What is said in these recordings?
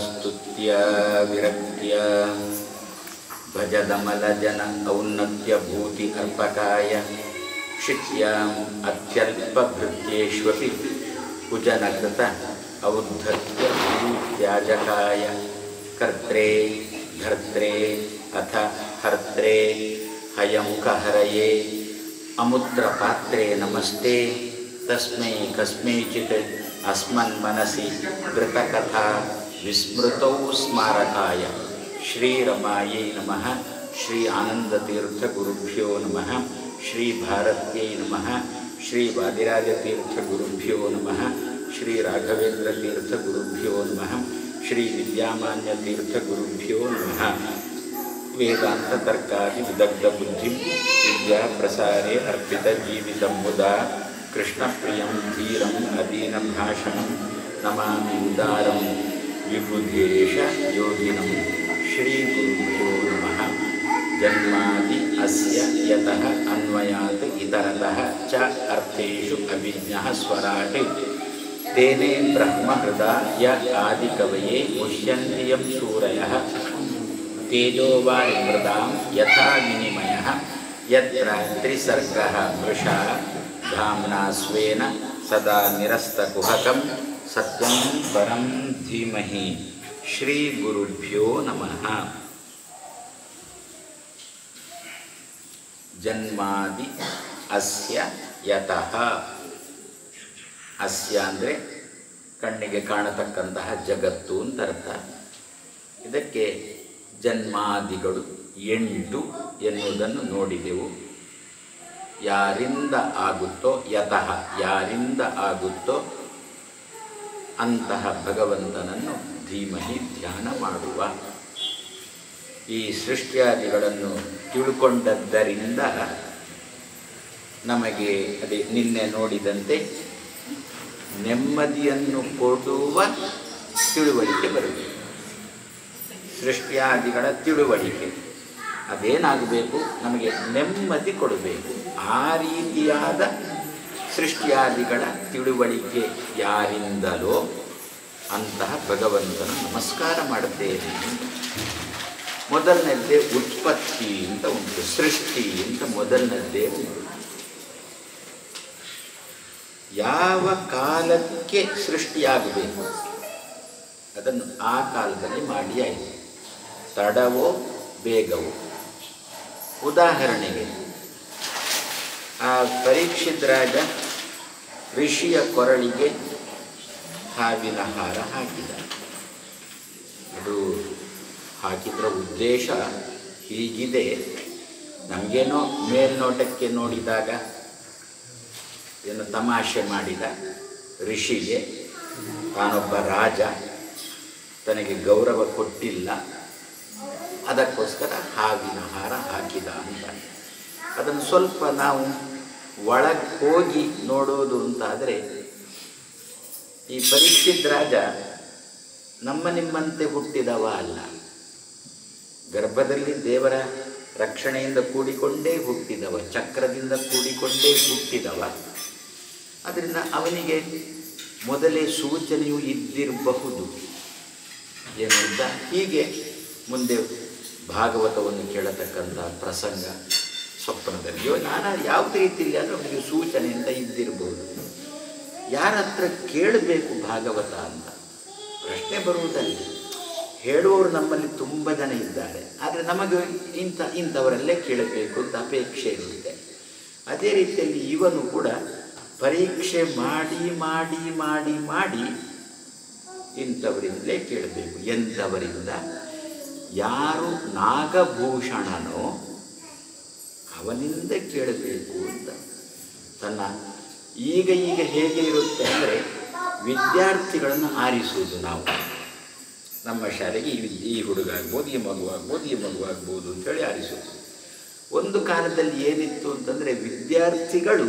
ಸ್ತುತ್ಯ ವಿರಕ್ತ್ಯ ಭಜದಮಲಜನ ಔನ್ನತ್ಯಭೂತಿ ಅರ್ಪಕಾಯ ಶಿಷ್ಯಾಂ ಅತ್ಯಲ್ಪಭೃತ್ಯೇಷ್ವಪಿ ಕುಜನಕೃತ ಔದ್ಧತ್ಯ ತ್ಯಾಜಕಾಯ ಕರ್ತ್ರೇ ಧರ್ತ್ರೇ ಅಥ ಹರ್ತ್ರೇ ಹಯಮುಖಹರಯೇ ಅಮುದ್ರಪಾತ್ರೇ ನಮಸ್ತೆ ತಸ್ಮೈ ಕಸ್ಮೈಚಿತ್ ಅಸ್ಮನ್ಮನಸಿ ಧೃತಕಥಾ ವಿಸ್ಮೃತೌ ಸ್ಮಾರಕಾಯ ಶ್ರೀರಮಾಯೈ ನಮಃ ಶ್ರೀ ಆನಂದತೀರ್ಥಗುರುಭ್ಯೋ ನಮಃ ಶ್ರೀ ಭಾರತ್ಯೈ ನಮಃ ಶ್ರೀ ವಾದಿರಾಜತೀರ್ಥಗುರುಭ್ಯೋ ನಮಃ ಶ್ರೀ ರಾಘವೇಂದ್ರತೀರ್ಥಗುರುಭ್ಯೋ ನಮಃ ಶ್ರೀ ವಿದ್ಯಾಮಾನ್ಯತೀರ್ಥಗುರುಭ್ಯೋ ನಮಃ ವೇದಾಂತತರ್ಕಾದಿ ವಿದಗ್ಧಬುದ್ಧಿಂ ವಿದ್ಯಾಪ್ರಸಾರೇ ಅರ್ಪಿತಜೀವಿತಂ ಮುದಾ ಕೃಷ್ಣಪ್ರಿಯಂ ಧೀರಂ ಅದೀನಭಾಷಣಂ ನಮಾಮಿ ಉದಾರಂ ವಿಬುಧೇಶ ಯೋಗಿನಂ ಶ್ರೀಗುರುಭ್ಯೋ ನಮಃ ಜನ್ಮಾದಿ ಅಸ್ಯ ಯತಃ ಅನ್ವಯಾತ್ ಇತರತಃ ಚ ಅರ್ಥೇಷು ಅಭಿಜ್ಞಃ ಸ್ವರಾಟ್ ತೇನೇ ಬ್ರಹ್ಮಹೃದಯ ಆದಿಕವಯೇ ಮುಹ್ಯಂತಿ ಯಂ ಸೂರಯಃ ತೇಜೋವಾರಿಮೃದಾಂ ಯಥಾ ವಿನಿಮಯಃ ಯತ್ರ ತ್ರಿಸರ್ಗಃ ಮೃಷಾ ಧಾಮ್ನಾ ಸ್ವೇನ ಸದಾ ನಿರಸ್ತಕುಹಕಂ ಸತ್ಯಂ ಪರಂ ಧೀಮಹಿ ಶ್ರೀ ಗುರುಭ್ಯೋ ನಮಃ. ಜನ್ಮಾದಿ ಅಸ್ಯ ಯತಃ. ಅಸ್ಯ ಅಂದರೆ ಕಣ್ಣಿಗೆ ಕಾಣತಕ್ಕಂತಹ ಜಗತ್ತು ಅಂತ ಅರ್ಥ. ಇದಕ್ಕೆ ಜನ್ಮಾದಿಗಳು 8 ಎನ್ನುವುದನ್ನು ನೋಡಿದೆವು. ಯಾರಿಂದ ಆಗುತ್ತೋ, ಯತಃ ಯಾರಿಂದ ಆಗುತ್ತೋ ಅಂತಹ ಭಗವಂತನನ್ನು ಧೀಮಹಿ ಧ್ಯಾನ ಮಾಡುವ. ಈ ಸೃಷ್ಟಿಯಾದಿಗಳನ್ನು ತಿಳ್ಕೊಂಡದ್ದರಿಂದ ನಮಗೆ ಅದೇ ನಿನ್ನೆ ನೋಡಿದಂತೆ ನೆಮ್ಮದಿಯನ್ನು ಕೊಡುವ ತಿಳುವಳಿಕೆ ಬರಬೇಕು. ಸೃಷ್ಟಿಯಾದಿಗಳ ತಿಳುವಳಿಕೆ ಅದೇನಾಗಬೇಕು, ನಮಗೆ ನೆಮ್ಮದಿ ಕೊಡಬೇಕು. ಆ ರೀತಿಯಾದ ಸೃಷ್ಟಿಯಾದಿಗಳ ತಿಳುವಳಿಕೆ ಯಾರಿಂದಲೋ ಅಂತಹ ಭಗವಂತನ ನಮಸ್ಕಾರ ಮಾಡುತ್ತೇನೆ. ಮೊದಲನೇದ್ದೇ ಉತ್ಪತ್ತಿ ಅಂತ ಉಂಟು, ಸೃಷ್ಟಿ ಅಂತ ಮೊದಲನೇದ್ದೇ ಉಂಟು. ಯಾವ ಕಾಲಕ್ಕೆ ಸೃಷ್ಟಿಯಾಗಬೇಕು ಅದನ್ನು ಆ ಕಾಲದಲ್ಲಿ ಮಾಡಿ ಆಯಿತು. ತಡವೋ ಬೇಗವೋ. ಉದಾಹರಣೆಗೆ ಆ ಪರೀಕ್ಷಿತ್ ರಾಜ ಋಷಿಯ ಕೊರಳಿಗೆ ಹಾವಿನ ಹಾರ ಹಾಕಿದ. ಅದು ಹಾಕಿದ್ರ ಉದ್ದೇಶ ಹೀಗಿದೆ. ನಮಗೇನೋ ಮೇಲ್ನೋಟಕ್ಕೆ ನೋಡಿದಾಗ ಏನು ತಮಾಷೆ ಮಾಡಿದ ಋಷಿಗೆ, ತಾನೊಬ್ಬ ರಾಜ, ತನಗೆ ಗೌರವ ಕೊಟ್ಟಿಲ್ಲ, ಅದಕ್ಕೋಸ್ಕರ ಹಾವಿನ ಹಾರ ಹಾಕಿದ ಅಂತ. ಅದನ್ನು ಸ್ವಲ್ಪ ನಾವು ಒಳಗೆ ಹೋಗಿ ನೋಡೋದು ಅಂತಾದರೆ, ಈ ಪರೀಕ್ಷಿತ್ ರಾಜ ನಮ್ಮ ನಿಮ್ಮಂತೆ ಹುಟ್ಟಿದವ ಅಲ್ಲ. ಗರ್ಭದಲ್ಲಿ ದೇವರ ರಕ್ಷಣೆಯಿಂದ ಕೂಡಿಕೊಂಡೇ ಹುಟ್ಟಿದವ, ಚಕ್ರದಿಂದ ಕೂಡಿಕೊಂಡೇ ಹುಟ್ಟಿದವ. ಅದರಿಂದ ಅವನಿಗೆ ಮೊದಲೇ ಸೂಚನೆಯೂ ಇದ್ದಿರಬಹುದು ಏನು ಅಂತ. ಹೀಗೆ ಮುಂದೆ ಭಾಗವತವನ್ನು ಕೇಳತಕ್ಕಂಥ ಪ್ರಸಂಗ ಸ್ವಪ್ನದಲ್ಲಿಯೋ ಯಾವುದೇ ರೀತಿಯಲ್ಲಿ ಆದರೆ ಅವನಿಗೆ ಸೂಚನೆ ಅಂತ ಇದ್ದಿರಬಹುದು. ಯಾರ ಹತ್ರ ಕೇಳಬೇಕು ಭಾಗವತ ಅಂತ ಪ್ರಶ್ನೆ ಬರುವುದಲ್ಲ. ಹೇಳುವವರು ನಮ್ಮಲ್ಲಿ ತುಂಬ ಜನ ಇದ್ದಾರೆ, ಆದರೆ ನಮಗೆ ಇಂಥವರಲ್ಲೇ ಕೇಳಬೇಕು ಅಂತ ಅಪೇಕ್ಷೆ ಇರುತ್ತೆ. ಅದೇ ರೀತಿಯಲ್ಲಿ ಇವನು ಕೂಡ ಪರೀಕ್ಷೆ ಮಾಡಿ ಮಾಡಿ ಮಾಡಿ ಮಾಡಿ ಇಂಥವರಿಂದಲೇ ಕೇಳಬೇಕು. ಎಂಥವರಿಂದ? ಯಾರು ನಾಗಭೂಷಣನೋ ಅವನಿಂದ ಕೇಳಬೇಕು ಅಂತ. ತನ್ನ ಈಗ ಹೇಗೆ ಇರುತ್ತೆ ಅಂದರೆ, ವಿದ್ಯಾರ್ಥಿಗಳನ್ನು ಆರಿಸುವುದು ನಾವು. ನಮ್ಮ ಶಾಲೆಗೆ ಈ ಹುಡುಗ ಆಗ್ಬೋದು, ಈ ಮಗು ಆಗ್ಬೋದು, ಈ ಮಗು ಆಗ್ಬೋದು ಅಂತೇಳಿ ಆರಿಸೋದು. ಒಂದು ಕಾಲದಲ್ಲಿ ಏನಿತ್ತು ಅಂತಂದರೆ, ವಿದ್ಯಾರ್ಥಿಗಳು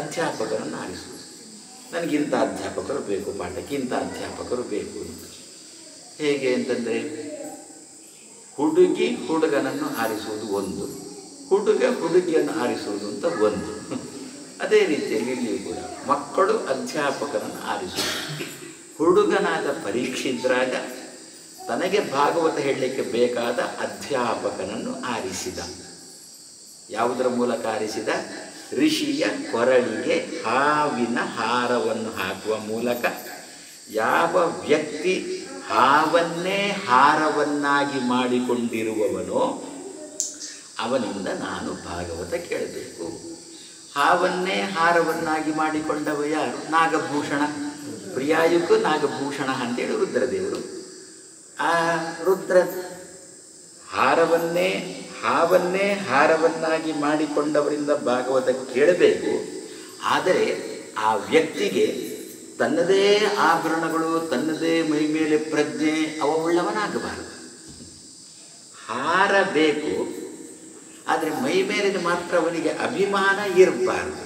ಅಧ್ಯಾಪಕರನ್ನು ಆರಿಸೋದು. ನನಗಿಂಥ ಅಧ್ಯಾಪಕರು ಬೇಕು, ಪಾಠಕ್ಕೆ ಇಂಥ ಅಧ್ಯಾಪಕರು ಬೇಕು ಅಂತ. ಹೇಗೆ ಅಂತಂದರೆ, ಹುಡುಗಿ ಹುಡುಗನನ್ನು ಆರಿಸುವುದು ಒಂದು, ಹುಡುಗ ಹುಡುಗಿಯನ್ನು ಆರಿಸುವುದು ಅಂತ ಒಂದು. ಅದೇ ರೀತಿಯಲ್ಲಿ ಇಲ್ಲಿಯೂ ಕೂಡ ಮಕ್ಕಳು ಅಧ್ಯಾಪಕರನ್ನು ಆರಿಸುವುದು. ಹುಡುಗನಾದ ಪರೀಕ್ಷಿತ್ ರಾಜ ತನಗೆ ಭಾಗವತ ಹೇಳಲಿಕ್ಕೆ ಬೇಕಾದ ಅಧ್ಯಾಪಕನನ್ನು ಆರಿಸಿದ. ಯಾವುದರ ಮೂಲಕ ಆರಿಸಿದ? ಋಷಿಯ ಕೊರಳಿಗೆ ಹಾವಿನ ಹಾರವನ್ನು ಹಾಕುವ ಮೂಲಕ. ಯಾವ ವ್ಯಕ್ತಿ ಹಾವನ್ನೇ ಹಾರವನ್ನಾಗಿ ಮಾಡಿಕೊಂಡಿರುವವನೋ ಅವನಿಂದ ನಾನು ಭಾಗವತ ಕೇಳಬೇಕು. ಹಾವನ್ನೇ ಹಾರವನ್ನಾಗಿ ಮಾಡಿಕೊಂಡವ ಯಾರು? ನಾಗಭೂಷಣ. ಪ್ರಿಯಾಯುಕ್ಕು ನಾಗಭೂಷಣ ಅಂತೇಳಿ ರುದ್ರದೇವರು. ಆ ರುದ್ರ ಹಾವನ್ನೇ ಹಾರವನ್ನಾಗಿ ಮಾಡಿಕೊಂಡವರಿಂದ ಭಾಗವತ ಕೇಳಬೇಕು. ಆದರೆ ಆ ವ್ಯಕ್ತಿಗೆ ತನ್ನದೇ ಆಭರಣಗಳು, ತನ್ನದೇ ಮೈ ಮೇಲೆ ಪ್ರಜ್ಞೆ ಉಳ್ಳವನಾಗಬಾರದು. ಹಾರ ಬೇಕು, ಆದರೆ ಮೈ ಮೇಲಿನ ಮಾತ್ರ ಅವನಿಗೆ ಅಭಿಮಾನ ಇರಬಾರ್ದು.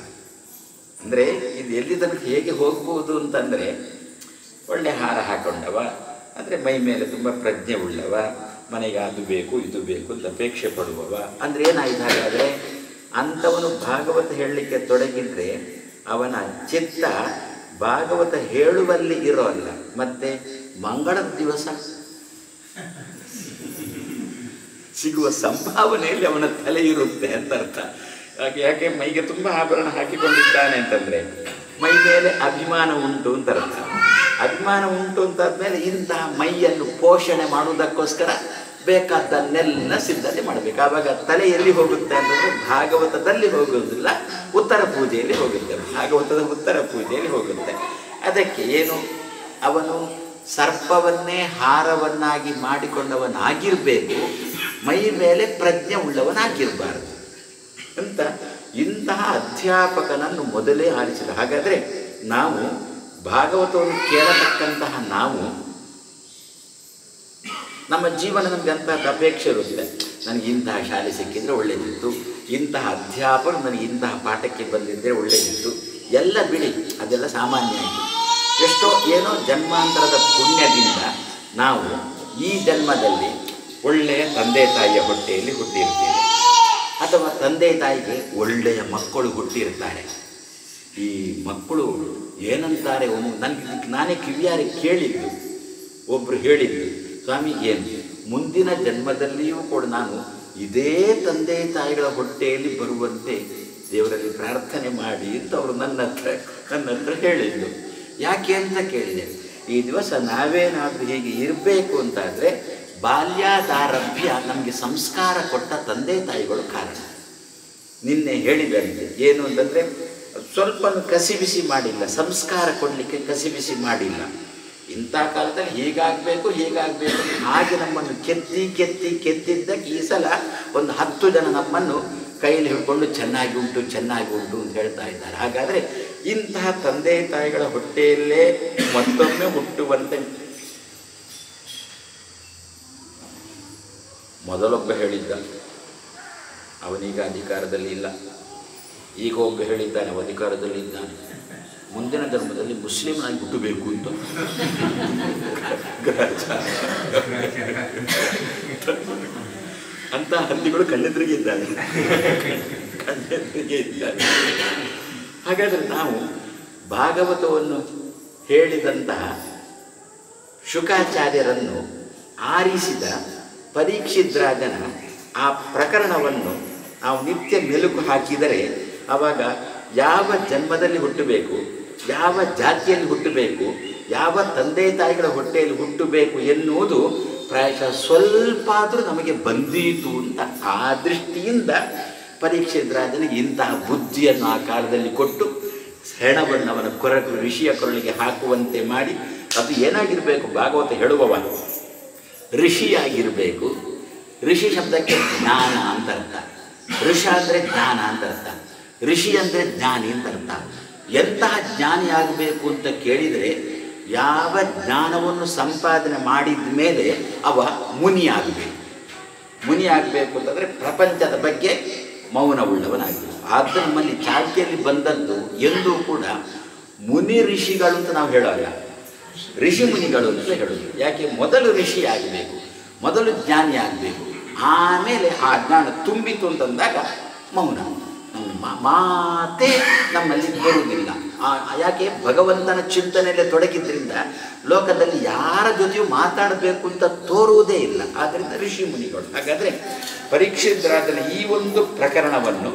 ಅಂದರೆ ಇದು ಎಲ್ಲಿ ತನಕ ಹೇಗೆ ಹೋಗ್ಬೋದು ಅಂತಂದರೆ, ಒಳ್ಳೆ ಹಾರ ಹಾಕೊಂಡವ, ಅಂದರೆ ಮೈ ಮೇಲೆ ತುಂಬ ಪ್ರಜ್ಞೆ ಉಳ್ಳವ, ಮನೆಗೆ ಅದು ಬೇಕು ಇದು ಬೇಕು ಅಂತ ಅಪೇಕ್ಷೆ ಪಡುವವ ಅಂದರೆ ಏನಾಯ್ತು? ಹಾಗಾದರೆ ಅಂಥವನು ಭಾಗವತ ಹೇಳಲಿಕ್ಕೆ ತೊಡಗಿದ್ರೆ ಅವನ ಚಿತ್ತ ಭಾಗವತ ಹೇಳುವಲ್ಲಿ ಇರೋಲ್ಲ. ಮತ್ತು ಮಂಗಳದ ದಿವಸ ಸಿಗುವ ಸಂಭಾವನೆಯಲ್ಲಿ ಅವನ ತಲೆ ಇರುತ್ತೆ ಅಂತ ಅರ್ಥ. ಯಾಕೆ ಮೈಗೆ ತುಂಬ ಆಭರಣ ಹಾಕಿಕೊಂಡಿದ್ದಾನೆ ಅಂತಂದರೆ ಮೈ ಮೇಲೆ ಅಭಿಮಾನ ಉಂಟು ಅಂತ ಅರ್ಥ. ಅಭಿಮಾನ ಉಂಟು ಅಂತಾದ್ಮೇಲೆ ಇಂತಹ ಮೈಯನ್ನು ಪೋಷಣೆ ಮಾಡುವುದಕ್ಕೋಸ್ಕರ ಬೇಕಾದ್ದನ್ನೆಲ್ಲ ಸಿದ್ಧತೆ ಮಾಡಬೇಕು. ಆವಾಗ ತಲೆ ಎಲ್ಲಿ ಹೋಗುತ್ತೆ ಅಂತಂದರೆ ಭಾಗವತದಲ್ಲಿ ಹೋಗುವುದಿಲ್ಲ, ಉತ್ತರ ಪೂಜೆಯಲ್ಲಿ ಹೋಗುತ್ತೆ. ಭಾಗವತದ ಉತ್ತರ ಪೂಜೆಯಲ್ಲಿ ಹೋಗುತ್ತೆ. ಅದಕ್ಕೆ ಏನು, ಅವನು ಸರ್ಪವನ್ನೇ ಹಾರವನ್ನಾಗಿ ಮಾಡಿಕೊಂಡವನಾಗಿರಬೇಕು, ಮೈ ಮೇಲೆ ಪ್ರಜ್ಞೆ ಉಳ್ಳವನಾಗಿರಬಾರದು ಅಂತ ಇಂತಹ ಅಧ್ಯಾಪಕನನ್ನು ಮೊದಲೇ ಆರಿಸಿದ. ಹಾಗಾದರೆ ನಾವು ಭಾಗವತವನ್ನು ಕೇಳತಕ್ಕಂತಹ ನಾವು ನಮ್ಮ ಜೀವನ ನಮಗೆ ಅಂತಹ ಅಪೇಕ್ಷೆ ಇರುತ್ತೆ. ನನಗೆ ಇಂತಹ ಶಾಲೆ ಸಿಕ್ಕಿದರೆ ಒಳ್ಳೆಯದಿತ್ತು, ಇಂತಹ ಅಧ್ಯಾಪಕರು ನನಗೆ ಇಂತಹ ಪಾಠಕ್ಕೆ ಬಂದಿದ್ದರೆ ಒಳ್ಳೆಯದಿತ್ತು. ಎಲ್ಲ ಬಿಡಿ, ಅದೆಲ್ಲ ಸಾಮಾನ್ಯ ಆಯಿತು. ಎಷ್ಟೋ ಏನೋ ಜನ್ಮಾಂತರದ ಪುಣ್ಯದಿಂದ ನಾವು ಈ ಜನ್ಮದಲ್ಲಿ ಒಳ್ಳೆಯ ತಂದೆ ತಾಯಿಯ ಹೊಟ್ಟೆಯಲ್ಲಿ ಹುಟ್ಟಿರ್ತೀವಿ, ಅಥವಾ ತಂದೆ ತಾಯಿಗೆ ಒಳ್ಳೆಯ ಮಕ್ಕಳು ಹುಟ್ಟಿರ್ತಾರೆ. ಈ ಮಕ್ಕಳು ಏನಂತಾರೆ, ನಾನೇ ಕಿವಿಯಾರೆ ಕೇಳಿದ್ದು, ಒಬ್ಬರು ಹೇಳಿದ್ದು, ಸ್ವಾಮಿ ಏನು ಮುಂದಿನ ಜನ್ಮದಲ್ಲಿಯೂ ಕೂಡ ನಾನು ಇದೇ ತಂದೆ ತಾಯಿಗಳ ಹೊಟ್ಟೆಯಲ್ಲಿ ಬರುವಂತೆ ದೇವರಲ್ಲಿ ಪ್ರಾರ್ಥನೆ ಮಾಡಿ ಅಂತ ಅವರು ನನ್ನ ಹತ್ರ ಹೇಳಿದ್ದು. ಯಾಕೆ ಅಂತ ಕೇಳಿದೆ, ಈ ದಿವಸ ನಾವೇನಾದರೂ ಹೀಗೆ ಇರಬೇಕು ಅಂತಾದರೆ ಬಾಲ್ಯಾದಾರಭ್ಯ ನಮಗೆ ಸಂಸ್ಕಾರ ಕೊಟ್ಟ ತಂದೆ ತಾಯಿಗಳು ಕಾರಣ. ನಿನ್ನೆ ಹೇಳಿದಂತೆ ಏನು ಅಂತಂದರೆ ಸ್ವಲ್ಪ ಕಸಿಬಿಸಿ ಮಾಡಿಲ್ಲ, ಸಂಸ್ಕಾರ ಕೊಡಲಿಕ್ಕೆ ಕಸಿಬಿಸಿ ಮಾಡಿಲ್ಲ. ಇಂಥ ಕಾಲದಲ್ಲಿ ಹೀಗಾಗಬೇಕು ಹಾಗೆ ನಮ್ಮನ್ನು ಕೆತ್ತಿದ್ದಕ್ಕೆ ಈ ಸಲ ಒಂದು 10 ಜನ ನಮ್ಮನ್ನು ಕೈಯಲ್ಲಿ ಹಿಡ್ಕೊಂಡು ಚೆನ್ನಾಗಿ ಉಂಟು ಅಂತ ಹೇಳ್ತಾ ಇದ್ದಾರೆ. ಹಾಗಾದರೆ ಇಂತಹ ತಂದೆ ತಾಯಿಗಳ ಹೊಟ್ಟೆಯಲ್ಲೇ ಮತ್ತೊಮ್ಮೆ ಹುಟ್ಟುವಂತೆ ಮೊದಲೊಬ್ಬ ಹೇಳಿದ್ದ, ಅವನೀಗ ಅಧಿಕಾರದಲ್ಲಿ ಇಲ್ಲ. ಈಗ ಒಬ್ಬ ಹೇಳಿದ್ದಾನೆ, ಅವ ಅಧಿಕಾರದಲ್ಲಿ ಇದ್ದಾನೆ, ಮುಂದಿನ ಜನ್ಮದಲ್ಲಿ ಮುಸ್ಲಿಮನಾಗಿ ಹುಟ್ಟಬೇಕು ಅಂತ. ಅಂತ ಹಂದಿಗಳು ಕಣ್ಣೆದುರಿಗೆ ಇದ್ದಾನೆ. ಹಾಗಾದರೆ ನಾವು ಭಾಗವತವನ್ನು ಹೇಳಿದಂತಹ ಶುಕಾಚಾರ್ಯರನ್ನು ಆರಿಸಿದ ಪರೀಕ್ಷಿದ್ರಾಜನ ಆ ಪ್ರಕರಣವನ್ನು ನಾವು ನಿತ್ಯ ಮೆಲುಕು ಹಾಕಿದರೆ ಆವಾಗ ಯಾವ ಜನ್ಮದಲ್ಲಿ ಹುಟ್ಟಬೇಕು, ಯಾವ ಜಾತಿಯಲ್ಲಿ ಹುಟ್ಟಬೇಕು, ಯಾವ ತಂದೆ ತಾಯಿಗಳ ಹೊಟ್ಟೆಯಲ್ಲಿ ಹುಟ್ಟಬೇಕು ಎನ್ನುವುದು ಪ್ರಾಯಶಃ ಸ್ವಲ್ಪ ಆದರೂ ನಮಗೆ ಬಂದೀತು ಅಂತ ಆ ದೃಷ್ಟಿಯಿಂದ ಪರೀಕ್ಷಿದ್ರಾಜನಿಗೆ ಇಂತಹ ಬುದ್ಧಿಯನ್ನು ಆ ಕಾಲದಲ್ಲಿ ಕೊಟ್ಟು ಹೆಣವನ್ನು ಅವನ ಋಷಿಯ ಕೊರಳಿಗೆ ಹಾಕುವಂತೆ ಮಾಡಿ, ಅದು ಏನಾಗಿರಬೇಕು, ಭಾಗವತ ಹೇಳುವವ ಋಷಿಯಾಗಿರಬೇಕು. ಋಷಿ ಶಬ್ದಕ್ಕೆ ಜ್ಞಾನ ಅಂತ ಅರ್ಥ, ಋಷ ಅಂದರೆ ಜ್ಞಾನ ಅಂತ ಅರ್ಥ, ಋಷಿ ಅಂದರೆ ಜ್ಞಾನಿ ಅಂತ ಅರ್ಥ. ಎಂತಹ ಜ್ಞಾನಿ ಆಗಬೇಕು ಅಂತ ಕೇಳಿದರೆ ಯಾವ ಜ್ಞಾನವನ್ನು ಸಂಪಾದನೆ ಮಾಡಿದ ಮೇಲೆ ಅವ ಮುನಿಯಾಗಬೇಕು. ಮುನಿಯಾಗಬೇಕು ಅಂತಂದರೆ ಪ್ರಪಂಚದ ಬಗ್ಗೆ ಮೌನವುಳ್ಳವನಾಗಬೇಕು. ಆದ ನಮ್ಮಲ್ಲಿ ಚಾಲ್ತಿಯಲ್ಲಿ ಬಂದದ್ದು ಎಂದೂ ಕೂಡ ಮುನಿ ಋಷಿಗಳು ಅಂತ ನಾವು ಹೇಳೋಲ್ಲ, ಋಷಿ ಮುನಿಗಳು ಅಂತ ಹೇಳೋದು. ಯಾಕೆ, ಮೊದಲು ಋಷಿ ಆಗಬೇಕು, ಮೊದಲು ಜ್ಞಾನಿ ಆಗಬೇಕು, ಆಮೇಲೆ ಆ ಜ್ಞಾನ ತುಂಬಿತು ಅಂತಂದಾಗ ಮೌನ, ನಮ್ಮ ಮಾತೇ ನಮ್ಮಲ್ಲಿ ಬರುವುದಿಲ್ಲ. ಯಾಕೆ ಭಗವಂತನ ಚಿಂತನೆಯಲ್ಲೇ ತೊಡಗಿದ್ರಿಂದ ಲೋಕದಲ್ಲಿ ಯಾರ ಜೊತೆಯೂ ಮಾತಾಡಬೇಕು ಅಂತ ತೋರುವುದೇ ಇಲ್ಲ. ಆದ್ದರಿಂದ ಋಷಿ ಮುನಿಗಳು. ಹಾಗಾದರೆ ಪರೀಕ್ಷಿತರಾಜನ ಈ ಒಂದು ಪ್ರಕರಣವನ್ನು,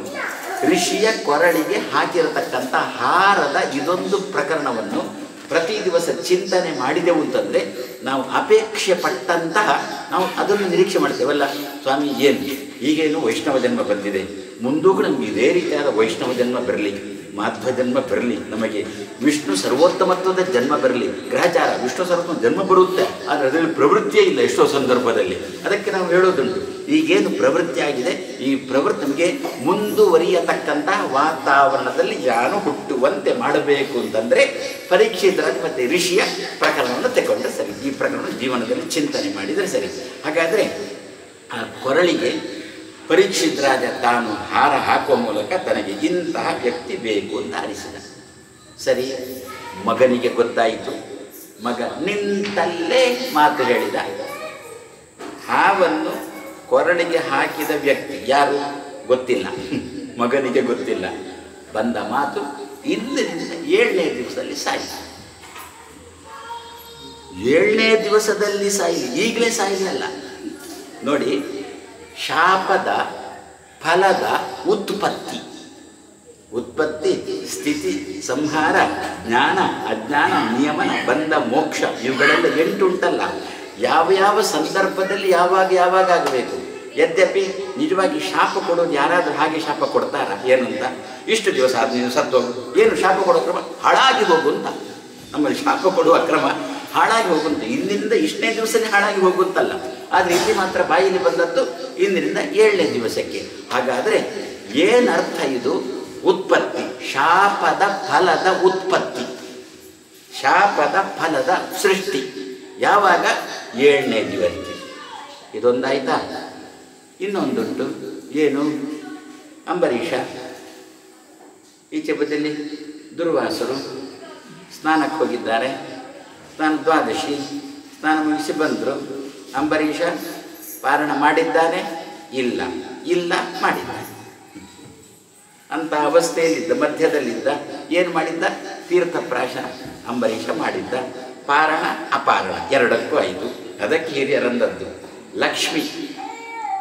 ಋಷಿಯ ಕೊರಳಿಗೆ ಹಾಕಿರತಕ್ಕಂಥ ಹಾರದ ಇದೊಂದು ಪ್ರಕರಣವನ್ನು ಪ್ರತಿ ದಿವಸ ಚಿಂತನೆ ಮಾಡಿದೆವು ಅಂತಂದರೆ ನಾವು ಅಪೇಕ್ಷೆ ಪಟ್ಟಂತಹ ನಾವು ಅದನ್ನು ನಿರೀಕ್ಷೆ ಮಾಡ್ತೇವಲ್ಲ. ಸ್ವಾಮಿ ಏನು ಈಗೇನು ವೈಷ್ಣವ ಜನ್ಮ ಬಂದಿದೆ, ಮುಂದೂ ನಮಗೆ ಇದೇ ರೀತಿಯಾದ ವೈಷ್ಣವ ಜನ್ಮ ಬರಲಿ, ಮಾಧ್ವ ಜನ್ಮ ಬರಲಿ, ನಮಗೆ ವಿಷ್ಣು ಸರ್ವೋತ್ತಮತ್ವದ ಜನ್ಮ ಬರಲಿ. ಗ್ರಹಚಾರ ವಿಷ್ಣು ಸರ್ವೋತ್ತಮ ಜನ್ಮ ಬರುತ್ತೆ, ಆದರೆ ಅದರಲ್ಲಿ ಪ್ರವೃತ್ತಿಯೇ ಇಲ್ಲ ಎಷ್ಟೋ ಸಂದರ್ಭದಲ್ಲಿ. ಅದಕ್ಕೆ ನಾವು ಹೇಳೋದುಂಟು, ಈಗೇನು ಪ್ರವೃತ್ತಿ ಆಗಿದೆ ಈ ಪ್ರವೃತ್ತಿ ನಮಗೆ ಮುಂದುವರಿಯತಕ್ಕಂತಹ ವಾತಾವರಣದಲ್ಲಿ ಯಾರು ಹುಟ್ಟುವಂತೆ ಮಾಡಬೇಕು ಅಂತಂದರೆ ಪರೀಕ್ಷಿತರಾಗಿ ಮತ್ತು ಋಷಿಯ ಪ್ರಕರಣವನ್ನು ತಗೊಂಡ್ರೆ ಸರಿ. ಈ ಪ್ರಕರಣ ಜೀವನದಲ್ಲಿ ಚಿಂತನೆ ಮಾಡಿದರೆ ಸರಿ. ಹಾಗಾದರೆ ಆ ಕೊರಳಿಗೆ ಪರೀಕ್ಷಿತರಾಜ ತಾನು ಹಾರ ಹಾಕುವ ಮೂಲಕ ತನಗೆ ಇಂತಹ ವ್ಯಕ್ತಿ ಬೇಕು ಅಂತ ಆರಿಸಿದ. ಸರಿ, ಮಗನಿಗೆ ಗೊತ್ತಾಯಿತು. ಮಗ ನಿಂತಲ್ಲೇ ಮಾತು ಹೇಳಿದ. ಹಾವನ್ನು ಕೊರಳಿಗೆ ಹಾಕಿದ ವ್ಯಕ್ತಿ ಯಾರು ಗೊತ್ತಿಲ್ಲ, ಮಗನಿಗೆ ಗೊತ್ತಿಲ್ಲ. ಬಂದ ಮಾತು, ಇಂದಿನಿಂದ 7ನೇ ದಿವಸದಲ್ಲಿ ಸಾಯಿ. 7ನೇ ದಿವಸದಲ್ಲಿ ಸಾಯಿಲಿ, ಈಗಲೇ ಸಾಯಿಲಿ ಅಲ್ಲ ನೋಡಿ. ಶಾಪದ ಫಲದ ಉತ್ಪತ್ತಿ, ಸ್ಥಿತಿ, ಸಂಹಾರ, ಜ್ಞಾನ, ಅಜ್ಞಾನ, ನಿಯಮನ, ಬಂಧ, ಮೋಕ್ಷ ಇವುಗಳೆಲ್ಲ 8 ಉಂಟಲ್ಲ. ಯಾವ ಸಂದರ್ಭದಲ್ಲಿ ಯಾವಾಗ ಆಗಬೇಕು. ಯದ್ಯಪಿ ನಿಜವಾಗಿ ಶಾಪ ಕೊಡೋದು ಯಾರಾದರೂ ಹಾಗೆ ಶಾಪ ಕೊಡ್ತಾರ? ಏನಂತ, ಇಷ್ಟು ದಿವಸ ಆದ ನೀನು ಸತ್ತೋಗು. ಏನು ಶಾಪ ಕೊಡೋ ಕ್ರಮ? ಹಾಳಾಗಿ ಹೋಗು ಅಂತ. ನಮ್ಮಲ್ಲಿ ಶಾಪ ಕೊಡುವ ಕ್ರಮ ಹಾಳಾಗಿ ಹೋಗುಂತ. ಇಂದಿನಿಂದ ಇಷ್ಟನೇ ದಿವಸನೇ ಹಾಳಾಗಿ ಹೋಗುತ್ತಲ್ಲ. ಆದರೆ ಇಲ್ಲಿ ಮಾತ್ರ ಬಾಯಿಲಿ ಬಂದದ್ದು ಇಂದಿನಿಂದ 7ನೇ ದಿವಸಕ್ಕೆ. ಹಾಗಾದರೆ ಏನರ್ಥ ಇದು? ಉತ್ಪತ್ತಿ, ಶಾಪದ ಫಲದ ಉತ್ಪತ್ತಿ, ಶಾಪದ ಫಲದ ಸೃಷ್ಟಿ ಯಾವಾಗ? 7ನೇ ದಿವಸಕ್ಕೆ. ಇದೊಂದಾಯ್ತಾ? ಇನ್ನೊಂದುಂಟು. ಏನು? ಅಂಬರೀಷ ಈಚೆ ಬದಿಯಲ್ಲಿ ದುರ್ವಾಸರು ಸ್ನಾನಕ್ಕೆ ಹೋಗಿದ್ದಾರೆ. ದ್ವಾದಶಿ ಸ್ನಾನ ಮುಗಿಸಿ ಬಂದರು. ಅಂಬರೀಷ ಪಾರಣ ಮಾಡಿದ್ದಾನೆ? ಇಲ್ಲ ಮಾಡಿದ್ದಾನೆ. ಅಂಥ ಅವಸ್ಥೆಯಲ್ಲಿದ್ದ, ಮಧ್ಯದಲ್ಲಿದ್ದ. ಏನು ಮಾಡಿದ್ದ? ತೀರ್ಥಪ್ರಾಶನ ಅಂಬರೀಷ ಮಾಡಿದ್ದ. ಪಾರಣ ಅಪಾರಣ ಎರಡಕ್ಕೂ ಆಯಿತು. ಅದಕ್ಕೆ ಹಿರಿಯರಂದದ್ದು ಲಕ್ಷ್ಮಿ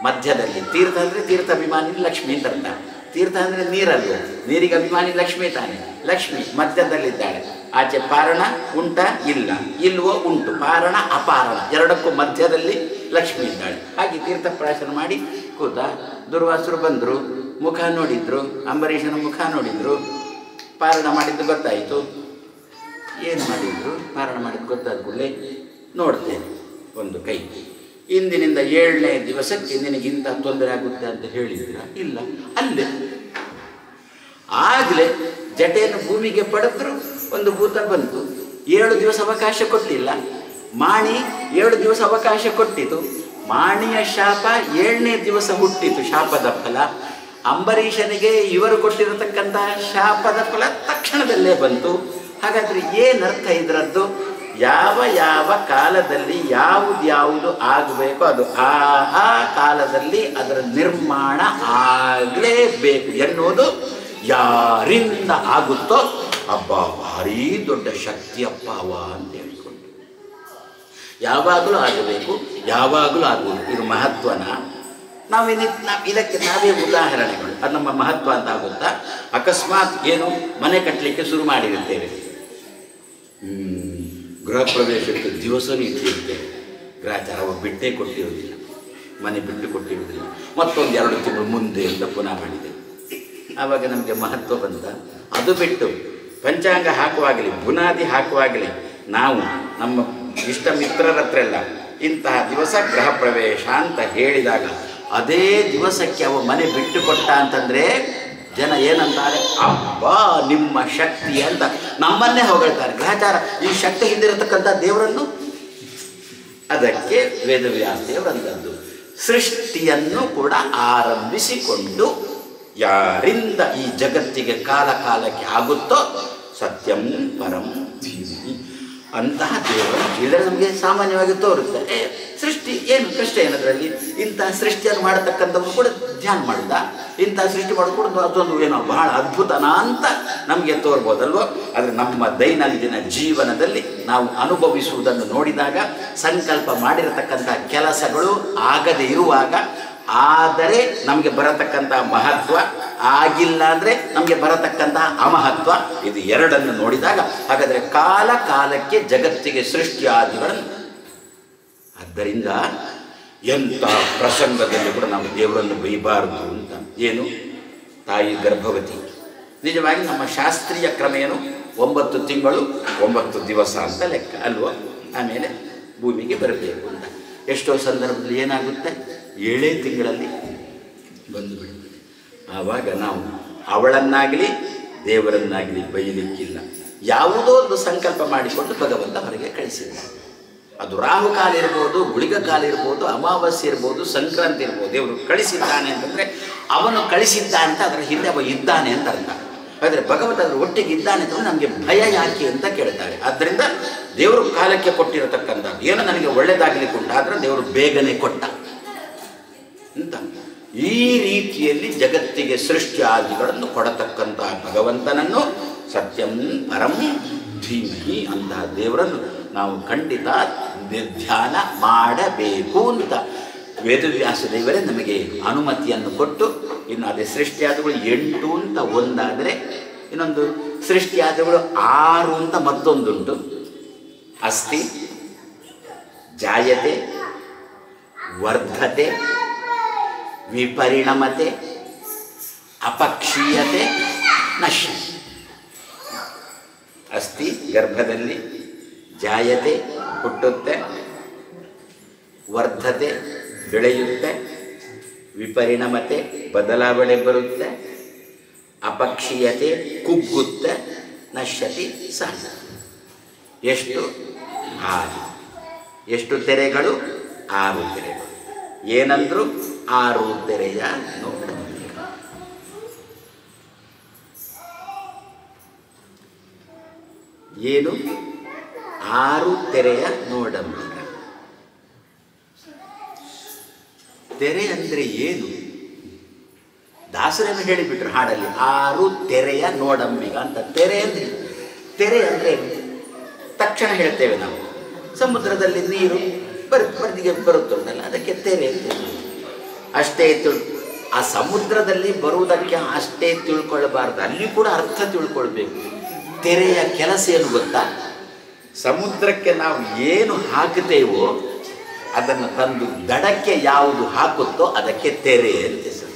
ಮಧ್ಯದಲ್ಲಿ. ತೀರ್ಥ ಅಂದರೆ ತೀರ್ಥಾಭಿಮಾನಿ ಲಕ್ಷ್ಮಿ ಅಂತ ಅರ್ಥ. ತೀರ್ಥ ಅಂದರೆ ನೀರಲ್ವ, ನೀರಿಗೆ ಅಭಿಮಾನಿ ಲಕ್ಷ್ಮಿ ತಾನೆ. ಲಕ್ಷ್ಮಿ ಮಧ್ಯದಲ್ಲಿದ್ದಾಳೆ. ಆಚೆ ಪಾರಣ ಉಂಟಾ? ಇಲ್ವೋ? ಉಂಟು. ಪಾರಣ ಅಪಾರಣ ಎರಡಕ್ಕೂ ಮಧ್ಯದಲ್ಲಿ ಲಕ್ಷ್ಮಿ ಇದ್ದಾಳೆ. ಹಾಗೆ ತೀರ್ಥಪ್ರಾಶನ ಮಾಡಿ ಕೂತ. ದುರ್ವಾಸರು ಬಂದರು, ಮುಖ ನೋಡಿದ್ರು, ಅಂಬರೀಷನ ಮುಖ ನೋಡಿದ್ರು. ಪಾರಣ ಮಾಡಿದ್ದು ಗೊತ್ತಾಯಿತು. ಏನು ಮಾಡಿದ್ರು? ಪಾರಣ ಮಾಡಿದ್ದು ಗೊತ್ತಾದ ಕೂಡಲೇ ನೋಡ್ತೇನೆ ಒಂದು ಕೈ. ಇಂದಿನಿಂದ 7ನೇ ದಿವಸಕ್ಕೆ ನಿನಗಿಂತ ತೊಂದರೆ ಆಗುತ್ತೆ ಅಂತ ಹೇಳಿದ್ರ? ಇಲ್ಲ. ಅಲ್ಲೇ ಆಗಲೇ ಜಟೆಯನ್ನು ಭೂಮಿಗೆ ಪಡೆದ್ರು. ಒಂದು ಭೂತ ಬಂತು. 7 ದಿವಸ ಅವಕಾಶ ಕೊಟ್ಟಿಲ್ಲ. ಮಾಣಿ 7 ದಿವಸ ಅವಕಾಶ ಕೊಟ್ಟಿತು. ಮಾಣಿಯ ಶಾಪ 7ನೇ ದಿವಸ ಹುಟ್ಟಿತು. ಶಾಪದ ಫಲ ಅಂಬರೀಷನಿಗೆ ಇವರು ಕೊಟ್ಟಿರತಕ್ಕಂತಹ ಶಾಪದ ಫಲ ತಕ್ಷಣದಲ್ಲೇ ಬಂತು. ಹಾಗಾದರೆ ಏನರ್ಥ ಇದರದ್ದು? ಯಾವ ಕಾಲದಲ್ಲಿ ಯಾವುದು ಆಗಬೇಕೋ ಅದು ಆ ಕಾಲದಲ್ಲಿ ಅದರ ನಿರ್ಮಾಣ ಆಗಲೇಬೇಕು ಎನ್ನುವುದು ಯಾರಿಂದ ಆಗುತ್ತೋ ಅಬ್ಬಾ ಭಾರೀ ದೊಡ್ಡ ಶಕ್ತಿಯಪ್ಪ ಅವ ಅಂತ ಹೇಳಿಕೊಂಡು ಯಾವಾಗಲೂ ಆಗಬೇಕು, ಯಾವಾಗಲೂ ಆಗುವುದು. ಇದು ಮಹತ್ವನ ನಾವು ಇದಕ್ಕೆ ನಾವೇ ಉದಾಹರಣೆಗಳು. ಅದು ನಮ್ಮ ಮಹತ್ವ ಅಂತ ಆಗುತ್ತಾ? ಅಕಸ್ಮಾತ್ ಏನು ಮನೆ ಕಟ್ಟಲಿಕ್ಕೆ ಶುರು ಮಾಡಿರುತ್ತೇವೆ, ಗೃಹ ಪ್ರವೇಶಕ್ಕೆ ದಿವಸನೂ ಇಟ್ಟಿರ್ತೇವೆ, ಗ್ರಹಚಾರ ಬಿಟ್ಟೇ ಕೊಟ್ಟಿರುವುದಿಲ್ಲ, ಮನೆ ಬಿಟ್ಟು ಕೊಟ್ಟಿರುವುದಿಲ್ಲ, ಮತ್ತೊಂದು 2 ತಿಂಗಳು ಮುಂದೆ ಅಂತ ಪುನಃ ಮಾಡಿದೆ. ಆವಾಗ ನಮಗೆ ಮಹತ್ವ ಬಂತ. ಅದು ಬಿಟ್ಟು ಪಂಚಾಂಗ ಹಾಕುವಾಗಲಿ, ಬುನಾದಿ ಹಾಕುವಾಗಲಿ ನಾವು ನಮ್ಮ ಇಷ್ಟ ಮಿತ್ರರ ಹತ್ರ ಎಲ್ಲ ಇಂತಹ ದಿವಸ ಗೃಹ ಪ್ರವೇಶ ಅಂತ ಹೇಳಿದಾಗ ಅದೇ ದಿವಸಕ್ಕೆ ಅವ ಮನೆ ಬಿಟ್ಟು ಕೊಟ್ಟ ಅಂತಂದರೆ ಜನ ಏನಂತಾರೆ? ಅಬ್ಬಾ ನಿಮ್ಮ ಶಕ್ತಿ ಅಂತ ನಮ್ಮನ್ನೇ ಹೊಗಳ್ತಾರೆ. ಗ್ರಹಚಾರ ಈ ಶಕ್ತಿ ಹಿಂದಿರತಕ್ಕಂಥ ದೇವರನ್ನು. ಅದಕ್ಕೆ ವೇದವ್ಯಾಸದೇವರಂಥದ್ದು ಸೃಷ್ಟಿಯನ್ನು ಕೂಡ ಆರಂಭಿಸಿಕೊಂಡು ಯಾರಿಂದ ಈ ಜಗತ್ತಿಗೆ ಕಾಲಕ್ಕೆ ಆಗುತ್ತೋ ಸತ್ಯಂ ಪರಂ ಧೀಮಹಿ ಅಂತಹ ದೇವರು ಇಲ್ಲದೆ ನಮಗೆ ಸಾಮಾನ್ಯವಾಗಿ ತೋರುತ್ತೆ. ಸೃಷ್ಟಿ ಏನು ಕಷ್ಟ ಏನದರಲ್ಲಿ? ಇಂಥ ಸೃಷ್ಟಿಯನ್ನು ಮಾಡತಕ್ಕಂಥವ್ರು ಕೂಡ ಧ್ಯಾನ ಮಾಡಿದ, ಇಂಥ ಸೃಷ್ಟಿ ಮಾಡೋದು ಕೂಡ ಅದೊಂದು ಏನೋ ಬಹಳ ಅದ್ಭುತನ ಅಂತ ನಮಗೆ ತೋರ್ಬೋದಲ್ವೋ. ಆದರೆ ನಮ್ಮ ದೈನಂದಿನ ಜೀವನದಲ್ಲಿ ನಾವು ಅನುಭವಿಸುವುದನ್ನು ನೋಡಿದಾಗ ಸಂಕಲ್ಪ ಮಾಡಿರತಕ್ಕಂಥ ಕೆಲಸಗಳು ಆಗದೇ ಇರುವಾಗ ಆದರೆ ನಮಗೆ ಬರತಕ್ಕಂಥ ಮಹತ್ವ, ಆಗಿಲ್ಲ ಅಂದರೆ ನಮಗೆ ಬರತಕ್ಕಂತಹ ಅಮಹತ್ವ, ಇದು ಎರಡನ್ನು ನೋಡಿದಾಗ ಹಾಗಾದರೆ ಕಾಲ ಕಾಲಕ್ಕೆ ಜಗತ್ತಿಗೆ ಸೃಷ್ಟಿಯಾದಿಗಳನ್ನು. ಆದ್ದರಿಂದ ಎಂಥ ಪ್ರಸಂಗದಲ್ಲಿ ಕೂಡ ನಾವು ದೇವರನ್ನು ಬೈಬಾರದು ಅಂತ. ಏನು? ತಾಯಿ ಗರ್ಭವತಿ. ನಿಜವಾಗಿ ನಮ್ಮ ಶಾಸ್ತ್ರೀಯ ಕ್ರಮ ಏನು? 9 ತಿಂಗಳು 9 ದಿವಸ ಅಂತ ಲೆಕ್ಕ ಅಲ್ವೋ. ಆಮೇಲೆ ಭೂಮಿಗೆ ಬರಬೇಕು ಅಂತ. ಎಷ್ಟೋ ಸಂದರ್ಭದಲ್ಲಿ ಏನಾಗುತ್ತೆ, 7 ತಿಂಗಳಲ್ಲಿ ಬಂದು ಬಿಡುತ್ತದೆ. ಆವಾಗ ನಾವು ಅವಳನ್ನಾಗಲಿ ದೇವರನ್ನಾಗಲಿ ಬೈಯಲಿಕ್ಕಿಲ್ಲ. ಯಾವುದೋ ಒಂದು ಸಂಕಲ್ಪ ಮಾಡಿಕೊಂಡು ಭಗವಂತ ಹೊರಗೆ ಕಳಿಸಿದ. ಅದು ರಾಹುಕಾಲ ಇರ್ಬೋದು, ಗುಳಿಗ ಕಾಲ ಇರ್ಬೋದು, ಅಮಾವಾಸ್ಯೆ ಇರ್ಬೋದು, ಸಂಕ್ರಾಂತಿ ಇರ್ಬೋದು. ದೇವರು ಕಳಿಸಿದ್ದಾನೆ ಅಂತಂದರೆ ಅವನು ಕಳಿಸಿದ್ದ ಅಂತ ಅದರ ಹಿಂದೆ ಅವ ಇದ್ದಾನೆ ಅಂತ ಅರ್ಥ. ಆದರೆ ಭಗವಂತ ಅದರ ಒಟ್ಟಿಗೆ ಇದ್ದಾನೆ ಅಂತಂದರೆ ನಮಗೆ ಭಯ ಯಾಕೆ ಅಂತ ಕೇಳ್ತಾರೆ. ಆದ್ದರಿಂದ ದೇವರು ಕಾಲಕ್ಕೆ ಕೊಟ್ಟಿರತಕ್ಕಂಥದ್ದು ಏನು ನನಗೆ ಒಳ್ಳೆಯದಾಗಲಿಕ್ಕೆ ಉಂಟಾದರೆ ದೇವರು ಬೇಗನೆ ಕೊಟ್ಟ ಅಂತ. ಈ ರೀತಿಯಲ್ಲಿ ಜಗತ್ತಿಗೆ ಸೃಷ್ಟಿಯಾದಿಗಳನ್ನು ಕೊಡತಕ್ಕಂತಹ ಭಗವಂತನನ್ನು ಸತ್ಯಂ ಪರಂ ಧೀಮಹಿ ಅಂತಹ ದೇವರನ್ನು ನಾವು ಖಂಡಿತ ಧ್ಯಾನ ಮಾಡಬೇಕು ಅಂತ ವೇದವ್ಯಾಸ ದೇವರೇ ನಮಗೆ ಅನುಮತಿಯನ್ನು ಕೊಟ್ಟು, ಇನ್ನು ಅದೇ ಸೃಷ್ಟಿಯಾದಗಳು 8 ಅಂತ ಒಂದಾದರೆ, ಇನ್ನೊಂದು ಸೃಷ್ಟಿಯಾದಗಳು 6 ಅಂತ ಮತ್ತೊಂದುಂಟು. ಅಸ್ತಿ, ಜಾಯತೆ, ವರ್ಧತೆ, ವಿಪರಿಣಮತೆ, ಅಪಕ್ಷೀಯತೆ, ನಶ್ಯ. ಅಸ್ತಿ ಗರ್ಭದಲ್ಲಿ, ಜಾಯತೆ ಹುಟ್ಟುತ್ತೆ, ವರ್ಧತೆ ಬೆಳೆಯುತ್ತೆ, ವಿಪರಿಣಮತೆ ಬದಲಾವಣೆ ಬರುತ್ತೆ, ಅಪಕ್ಷೀಯತೆ ಕುಗ್ಗುತ್ತೆ, ನಶ್ಯತಿ ಸಹಜ. ಎಷ್ಟು? 6. ಎಷ್ಟು ತೆರೆಗಳು? 6 ತೆರೆಗಳು. ಏನಂದ್ರು? 6 ತೆರೆಯ ನೋಡ. ಏನು? 6 ತೆರೆಯ ನೋಡಂಬಿಗ. ತೆರೆ ಅಂದರೆ ಏನು? ದಾಸರನ್ನು ಹೇಳಿಬಿಟ್ರು ಹಾಡಲ್ಲಿ, 6 ತೆರೆಯ ನೋಡಂಬಿಗ ಅಂತ. ತೆರೆ ಅಂದರೆ ತಕ್ಷಣ ಹೇಳ್ತೇವೆ ನಾವು. ಸಮುದ್ರದಲ್ಲಿ ನೀರು ಬದಿಗೆ ಬರುತ್ತಲ್ಲ, ಅದಕ್ಕೆ ತೆರೆ ಅಂತ. ಅಷ್ಟೇ ಆ ಸಮುದ್ರದಲ್ಲಿ ಬರುವುದಕ್ಕೆ ಅಷ್ಟೇ ತಿಳ್ಕೊಳ್ಬಾರ್ದು, ಅಲ್ಲಿ ಕೂಡ ಅರ್ಥ ತಿಳ್ಕೊಳ್ಬೇಕು. ತೆರೆಯ ಕೆಲಸ ಏನು ಗೊತ್ತಾ? ಸಮುದ್ರಕ್ಕೆ ನಾವು ಏನು ಹಾಕುತ್ತೇವೋ ಅದನ್ನು ತಂದು ದಡಕ್ಕೆ ಯಾವುದು ಹಾಕುತ್ತೋ ಅದಕ್ಕೆ ತೆರೆ ಅಂತ ಹೆಸರು.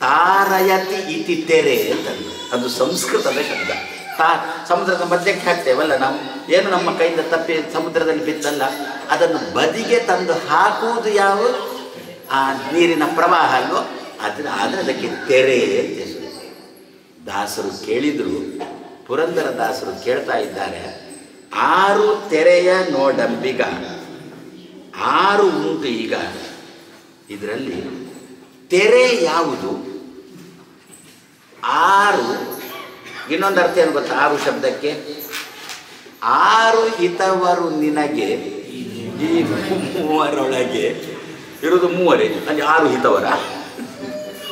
ತಾರಯತಿ ಇತಿ ತೆರೆ ಅಂತಂದು, ಅದು ಸಂಸ್ಕೃತದ ಶಬ್ದ. ಸಮುದ್ರದ ಮಧ್ಯಕ್ಕೆ ಹಾಕ್ತೇವಲ್ಲ ನಾವು, ಏನು ನಮ್ಮ ಕೈಯಿಂದ ತಪ್ಪಿ ಸಮುದ್ರದಲ್ಲಿ ಬಿತ್ತಲ್ಲ, ಅದನ್ನು ಬದಿಗೆ ತಂದು ಹಾಕುವುದು ಯಾವ ಆ ನೀರಿನ ಪ್ರವಾಹ ಅಲ್ವೋ, ಆದರೆ ಅದಕ್ಕೆ ತೆರೆ ಅಂತ ಹೆಸರು. ದಾಸರು ಕೇಳಿದರು, ಪುರಂದರ ದಾಸರು ಕೇಳ್ತಾ ಇದ್ದಾರೆ, 6 ತೆರೆಯ ನೋಡಂಬಿಗ. 6 ಉಂಟು ಈಗ. ಇದರಲ್ಲಿ ತೆರೆ ಯಾವುದು? 6 ಇನ್ನೊಂದು ಅರ್ಥ ಏನು ಗೊತ್ತಾ? 6 ಶಬ್ದಕ್ಕೆ 6 ಹಿತವರು ನಿನಗೆ, ಈ 3ರೊಳಗೆ ಇರೋದು 3, ಅಲ್ಲಿ 6 ಹಿತವರ.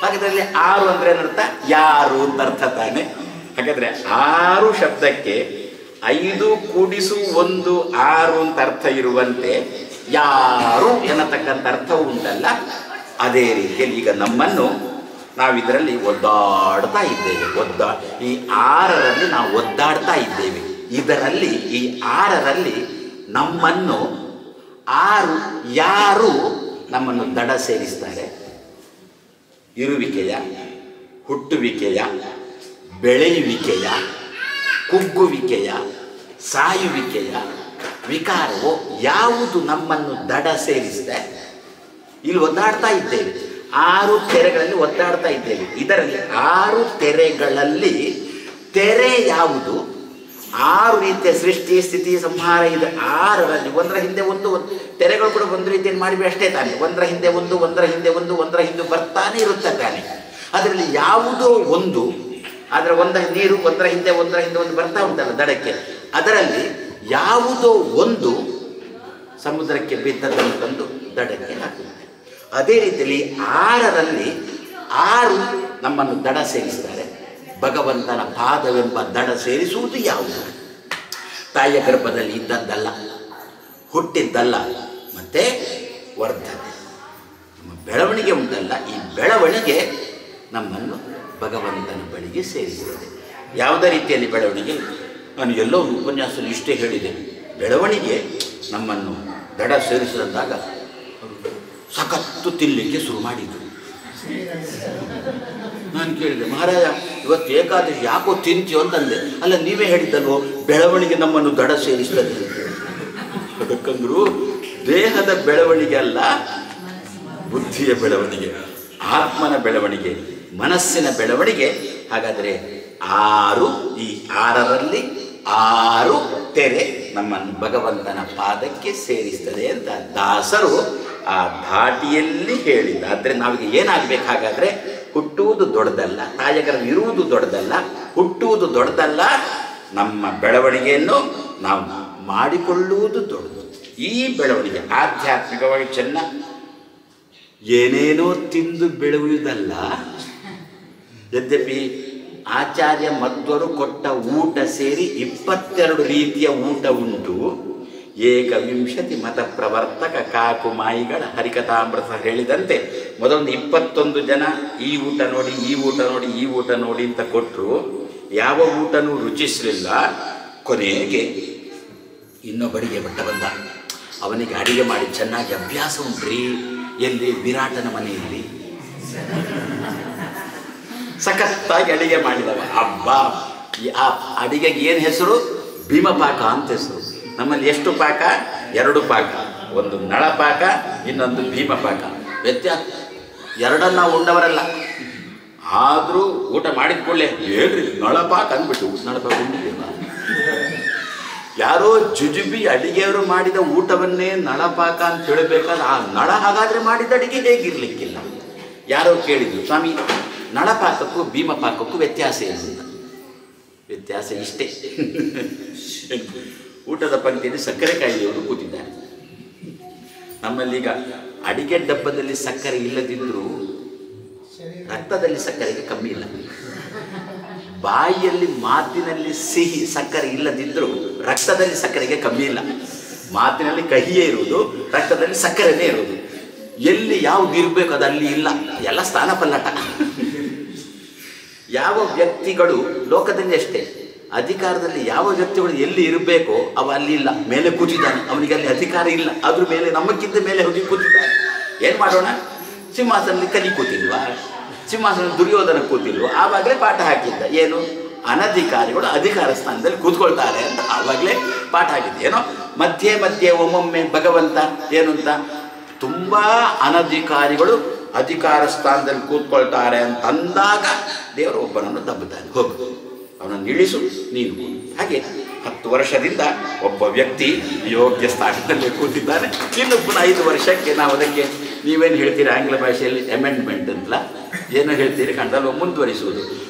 ಹಾಗಾದ್ರೆ 6 ಅಂದರೆ ಏನರ್ಥ? ಯಾರು ಅಂತ ಅರ್ಥ ತಾನೆ. ಹಾಗಾದರೆ 6 ಶಬ್ದಕ್ಕೆ 5 ಕೂಡಿಸು 1 6 ಅಂತ ಅರ್ಥ ಇರುವಂತೆ ಯಾರು ಎನ್ನತಕ್ಕಂಥ ಅರ್ಥವೂ ಉಂಟಲ್ಲ. ಅದೇ ರೀತಿಯಲ್ಲಿ ಈಗ ನಮ್ಮನ್ನು ನಾವು ಇದರಲ್ಲಿ ಒದ್ದಾಡ್ತಾ ಇದ್ದೇವೆ. ಈ 6ರಲ್ಲಿ ನಾವು ಒದ್ದಾಡ್ತಾ ಇದ್ದೇವೆ. ಇದರಲ್ಲಿ ಈ 6ರಲ್ಲಿ ನಮ್ಮನ್ನು 6 ಯಾರು ನಮ್ಮನ್ನು ದಡ ಸೇರಿಸ್ತಾರೆ? ಇರುವಿಕೆಯ, ಹುಟ್ಟುವಿಕೆಯ, ಬೆಳೆಯುವಿಕೆಯ, ಕುಗ್ಗುವಿಕೆಯ, ಸಾಯುವಿಕೆಯ ವಿಕಾರವು ಯಾವುದು ನಮ್ಮನ್ನು ದಡ ಸೇರಿಸಿದೆ? ಇಲ್ಲಿ ಒದ್ದಾಡ್ತಾ ಇದ್ದೇವೆ. 6 ತೆರೆಗಳಲ್ಲಿ ಒದ್ದಾಡ್ತಾ ಇದ್ದೇವೆ. ಇದರಲ್ಲಿ 6 ತೆರೆಗಳಲ್ಲಿ ತೆರೆ ಯಾವುದು? 6 ರೀತಿಯ ಸೃಷ್ಟಿ, ಸ್ಥಿತಿ, ಸಂಹಾರ ಇದೆ. 6ರಲ್ಲಿ ಒಂದರ ಹಿಂದೆ ಒಂದು ತೆರೆಗಳು ಕೂಡ ಒಂದು ರೀತಿಯಲ್ಲಿ ಮಾಡಿಬಿಡಿ ಅಷ್ಟೇ ತಾನೆ. ಒಂದರ ಹಿಂದೆ ಒಂದು, ಒಂದರ ಹಿಂದೆ ಒಂದು, ಒಂದರ ಹಿಂದೆ ಬರ್ತಾನೆ ಇರುತ್ತೆ ತಾನೆ. ಅದರಲ್ಲಿ ಯಾವುದೋ ಒಂದು, ಆದರೆ ನೀರು ಒಂದರ ಹಿಂದೆ ಒಂದು ಬರ್ತಾ ಉಂಟಲ್ಲ ದಡಕ್ಕೆ, ಅದರಲ್ಲಿ ಯಾವುದೋ ಒಂದು ಸಮುದ್ರಕ್ಕೆ ಬಿದ್ದದನ್ನು ತಂದು ದಡಕ್ಕೆ ಹಾಕುತ್ತಾರೆ. ಅದೇ ರೀತಿಯಲ್ಲಿ 6ರಲ್ಲಿ 6 ನಮ್ಮನ್ನು ದಡ ಸೇರಿಸ್ತಾರೆ. ಭಗವಂತನ ಪಾದವೆಂಬ ದಡ ಸೇರಿಸುವುದು ಯಾವುದು? ತಾಯಿಯ ಗರ್ಭದಲ್ಲಿ ಇದ್ದದ್ದಲ್ಲ, ಹುಟ್ಟಿದ್ದಲ್ಲ, ಮತ್ತು ವರ್ಧನೆ. ನಮ್ಮ ಬೆಳವಣಿಗೆ ಉಂಟಲ್ಲ, ಈ ಬೆಳವಣಿಗೆ ನಮ್ಮನ್ನು ಭಗವಂತನ ಬಳಿಗೆ ಸೇರಿಸುತ್ತದೆ. ಯಾವುದೇ ರೀತಿಯಲ್ಲಿ ಬೆಳವಣಿಗೆ? ನಾನು ಎಲ್ಲೋ ಒಂದು ಉಪನ್ಯಾಸದಲ್ಲಿ ಇಷ್ಟೇ ಹೇಳಿದೆ. ಬೆಳವಣಿಗೆ ನಮ್ಮನ್ನು ದಡ ಸೇರಿಸಿದಾಗ ಸಖತ್ತು ತಿನ್ನಲಿಕ್ಕೆ ಶುರು ಮಾಡಿದರು. ನಾನು ಕೇಳಿದೆ, ಮಹಾರಾಜ ಇವತ್ತು ಏಕಾದಶಿ ಯಾಕೋ ತಿಂತೀಯೋ ಅಂತಂದೆ. ಅಲ್ಲ, ನೀವೇ ಹೇಳಿದ್ದಲ್ವೋ ಬೆಳವಣಿಗೆ ನಮ್ಮನ್ನು ದಡ ಸೇರಿಸ್ತದೆ. ಅದಕ್ಕಂದ್ರು ದೇಹದ ಬೆಳವಣಿಗೆ ಅಲ್ಲ, ಬುದ್ಧಿಯ ಬೆಳವಣಿಗೆ, ಆತ್ಮನ ಬೆಳವಣಿಗೆ, ಮನಸ್ಸಿನ ಬೆಳವಣಿಗೆ. ಹಾಗಾದರೆ 6 ಈ 6ರಲ್ಲಿ 6 ತೆರೆ ನಮ್ಮನ್ನು ಭಗವಂತನ ಪಾದಕ್ಕೆ ಸೇರಿಸ್ತದೆ ಅಂತ ದಾಸರು ಆ ಧಾಟಿಯಲ್ಲಿ ಹೇಳಿದ. ಆದರೆ ನಾವೀಗ ಏನಾಗಬೇಕು? ಹಾಗಾದರೆ ಹುಟ್ಟುವುದು ದೊಡ್ಡದಲ್ಲ, ತಾಯಗರ ಇರುವುದು ದೊಡ್ಡದಲ್ಲ, ಹುಟ್ಟುವುದು ದೊಡ್ಡದಲ್ಲ, ನಮ್ಮ ಬೆಳವಣಿಗೆಯನ್ನು ನಾವು ಮಾಡಿಕೊಳ್ಳುವುದು ದೊಡ್ಡದು. ಈ ಬೆಳವಣಿಗೆ ಆಧ್ಯಾತ್ಮಿಕವಾಗಿ ಚೆನ್ನ ಏನೇನೋ ತಿಂದು ಬೆಳೆಯುವುದಲ್ಲ. ಯದ್ಯಪಿ ಆಚಾರ್ಯ ಮಧ್ವರು ಕೊಟ್ಟ ಊಟ ಸೇರಿ 22 ರೀತಿಯ ಊಟ ಉಂಟು. ಏಕವಿಂಶತಿ ಮತ ಪ್ರವರ್ತಕ ಕಾಕು ಮಾಯಿಗಳ ಹರಿಕಥಾಮೃತ ಹೇಳಿದಂತೆ ಮೊದಲೊಂದು 21 ಜನ ಈ ಊಟ ನೋಡಿ, ಈ ಊಟ ನೋಡಿ, ಈ ಊಟ ನೋಡಿ ಅಂತ ಕೊಟ್ಟರು. ಯಾವ ಊಟನೂ ರುಚಿಸಲಿಲ್ಲ. ಕೊನೆಗೆ ಇನ್ನೊಬ್ಬರಿಗೆ ಬಟ್ಟ ಬಂದ. ಅವನಿಗೆ ಅಡಿಗೆ ಮಾಡಿ ಚೆನ್ನಾಗಿ ಅಭ್ಯಾಸ ಉಂಟ್ರಿ. ಎಲ್ಲಿ? ವಿರಾಟನ ಮನೆಯಲ್ಲಿ ಸಖತ್ತಾಗಿ ಅಡಿಗೆ ಮಾಡಿದವ. ಹಬ್ಬ! ಆ ಅಡಿಗೆಗೆ ಏನು ಹೆಸರು? ಭೀಮಪಾಕ ಅಂತ ಹೆಸರು. ನಮ್ಮಲ್ಲಿ ಎಷ್ಟು ಪಾಕ? 2 ಪಾಕ, ಒಂದು ನಳಪಾಕ, ಇನ್ನೊಂದು ಭೀಮಪಾಕ. ವ್ಯತ್ಯಾಸ. ಎರಡನ್ನ ಉಂಡವರಲ್ಲ. ಆದರೂ ಊಟ ಮಾಡಿದ ಕೂಡಲೇ ಹೇಳ್ರಿ ನಳಪಾಕ ಅಂದ್ಬಿಟ್ಟು ನಳಪಾಕ ಉಂಡಿಲ್ಲ. ಯಾರೋ ಜುಜುಬಿ ಅಡಿಗೆಯವರು ಮಾಡಿದ ಊಟವನ್ನೇ ನಳಪಾಕ ಅಂತ ಹೇಳಬೇಕಾದ್ರೆ ಆ ನಳ ಹಾಗಾದರೆ ಮಾಡಿದ ಅಡಿಗೆ ಹೇಗಿರ್ಲಿಕ್ಕಿಲ್ಲ. ಯಾರೋ ಕೇಳಿದ್ರು, ಸ್ವಾಮಿ ನಳಪಾಕಕ್ಕೂ ಭೀಮಪಾಕಕ್ಕೂ ವ್ಯತ್ಯಾಸ ಏನು? ವ್ಯತ್ಯಾಸ ಇಷ್ಟೇ. ಊಟದ ಪಂಕ್ತಿಯಲ್ಲಿ ಸಕ್ಕರೆ ಕಾಯಿಲೆಯವರು ಕೂತಿದ್ದಾರೆ. ನಮ್ಮಲ್ಲೀಗ ಅಡಿಗೆ ಡಬ್ಬದಲ್ಲಿ ಸಕ್ಕರೆ ಇಲ್ಲದಿದ್ದರೂ ರಕ್ತದಲ್ಲಿ ಸಕ್ಕರೆಗೆ ಕಮ್ಮಿ ಇಲ್ಲ. ಬಾಯಿಯಲ್ಲಿ ಮಾತಿನಲ್ಲಿ ಸಿಹಿ ಸಕ್ಕರೆ ಇಲ್ಲದಿದ್ದರೂ ರಕ್ತದಲ್ಲಿ ಸಕ್ಕರೆಗೆ ಕಮ್ಮಿ ಇಲ್ಲ. ಮಾತಿನಲ್ಲಿ ಕಹಿಯೇ ಇರುವುದು, ರಕ್ತದಲ್ಲಿ ಸಕ್ಕರೆನೇ ಇರುವುದು. ಎಲ್ಲಿ ಯಾವುದು ಇರಬೇಕು ಅದು ಅಲ್ಲಿ ಇಲ್ಲ. ಎಲ್ಲ ಸ್ಥಾನ ಪಲ್ಲಟ. ಯಾವ ವ್ಯಕ್ತಿಗಳು ಲೋಕದಲ್ಲಿ ಅಷ್ಟೇ, ಅಧಿಕಾರದಲ್ಲಿ ಯಾವ ವ್ಯಕ್ತಿಗಳು ಎಲ್ಲಿ ಇರಬೇಕೋ ಅವ ಅಲ್ಲಿ ಇಲ್ಲ. ಮೇಲೆ ಕೂತಿದ್ದಾನೆ, ಅವನಿಗೆ ಅಲ್ಲಿ ಅಧಿಕಾರ ಇಲ್ಲ. ಅದ್ರ ಮೇಲೆ ನಮಗಿಂತ ಮೇಲೆ ಹೋಗಿ ಕೂತಿದ್ದಾನೆ. ಏನು ಮಾಡೋಣ? ಸಿಂಹಾಸನದಲ್ಲಿ ಕಲಿ ಕೂತಿಲ್ವಾ? ಸಿಂಹಾಸನ ದುರ್ಯೋಧನ ಕೂತಿಲ್ವ? ಆವಾಗಲೇ ಪಾಠ ಹಾಕಿದ್ದ. ಏನು? ಅನಧಿಕಾರಿಗಳು ಅಧಿಕಾರ ಸ್ಥಾನದಲ್ಲಿ ಕೂತ್ಕೊಳ್ತಾರೆ ಅಂತ ಆವಾಗಲೇ ಪಾಠ ಹಾಕಿದ್ದೆ. ಏನೋ ಮಧ್ಯೆ ಮಧ್ಯೆ ಒಮ್ಮೊಮ್ಮೆ ಭಗವಂತ ಏನು ಅಂತ, ತುಂಬ ಅನಧಿಕಾರಿಗಳು ಅಧಿಕಾರ ಸ್ಥಾನದಲ್ಲಿ ಕೂತ್ಕೊಳ್ತಾರೆ ಅಂತ ಅಂದಾಗ ದೇವರು ಒಬ್ಬನನ್ನು ದಬ್ಬುತ್ತಾನೆ. ಹೋಗು, ಅವನನ್ನು ಇಳಿಸು, ನೀನು. ಹಾಗೆ 10 ವರ್ಷದಿಂದ ಒಬ್ಬ ವ್ಯಕ್ತಿ ಯೋಗ್ಯ ಸ್ಥಾನದಲ್ಲಿ ಕೂತಿದ್ದಾನೆ. ಇನ್ನು ಪುನಃ 5 ವರ್ಷಕ್ಕೆ ನಾವು ಅದಕ್ಕೆ ನೀವೇನು ಹೇಳ್ತೀರಿ ಆಂಗ್ಲ ಭಾಷೆಯಲ್ಲಿ ಅಮೆಂಡ್ಮೆಂಟ್ ಅಂತಲ್ಲ, ಏನೋ ಹೇಳ್ತೀರಿ, ಕಂಡಲ್ವ ಮುಂದುವರಿಸುವುದು.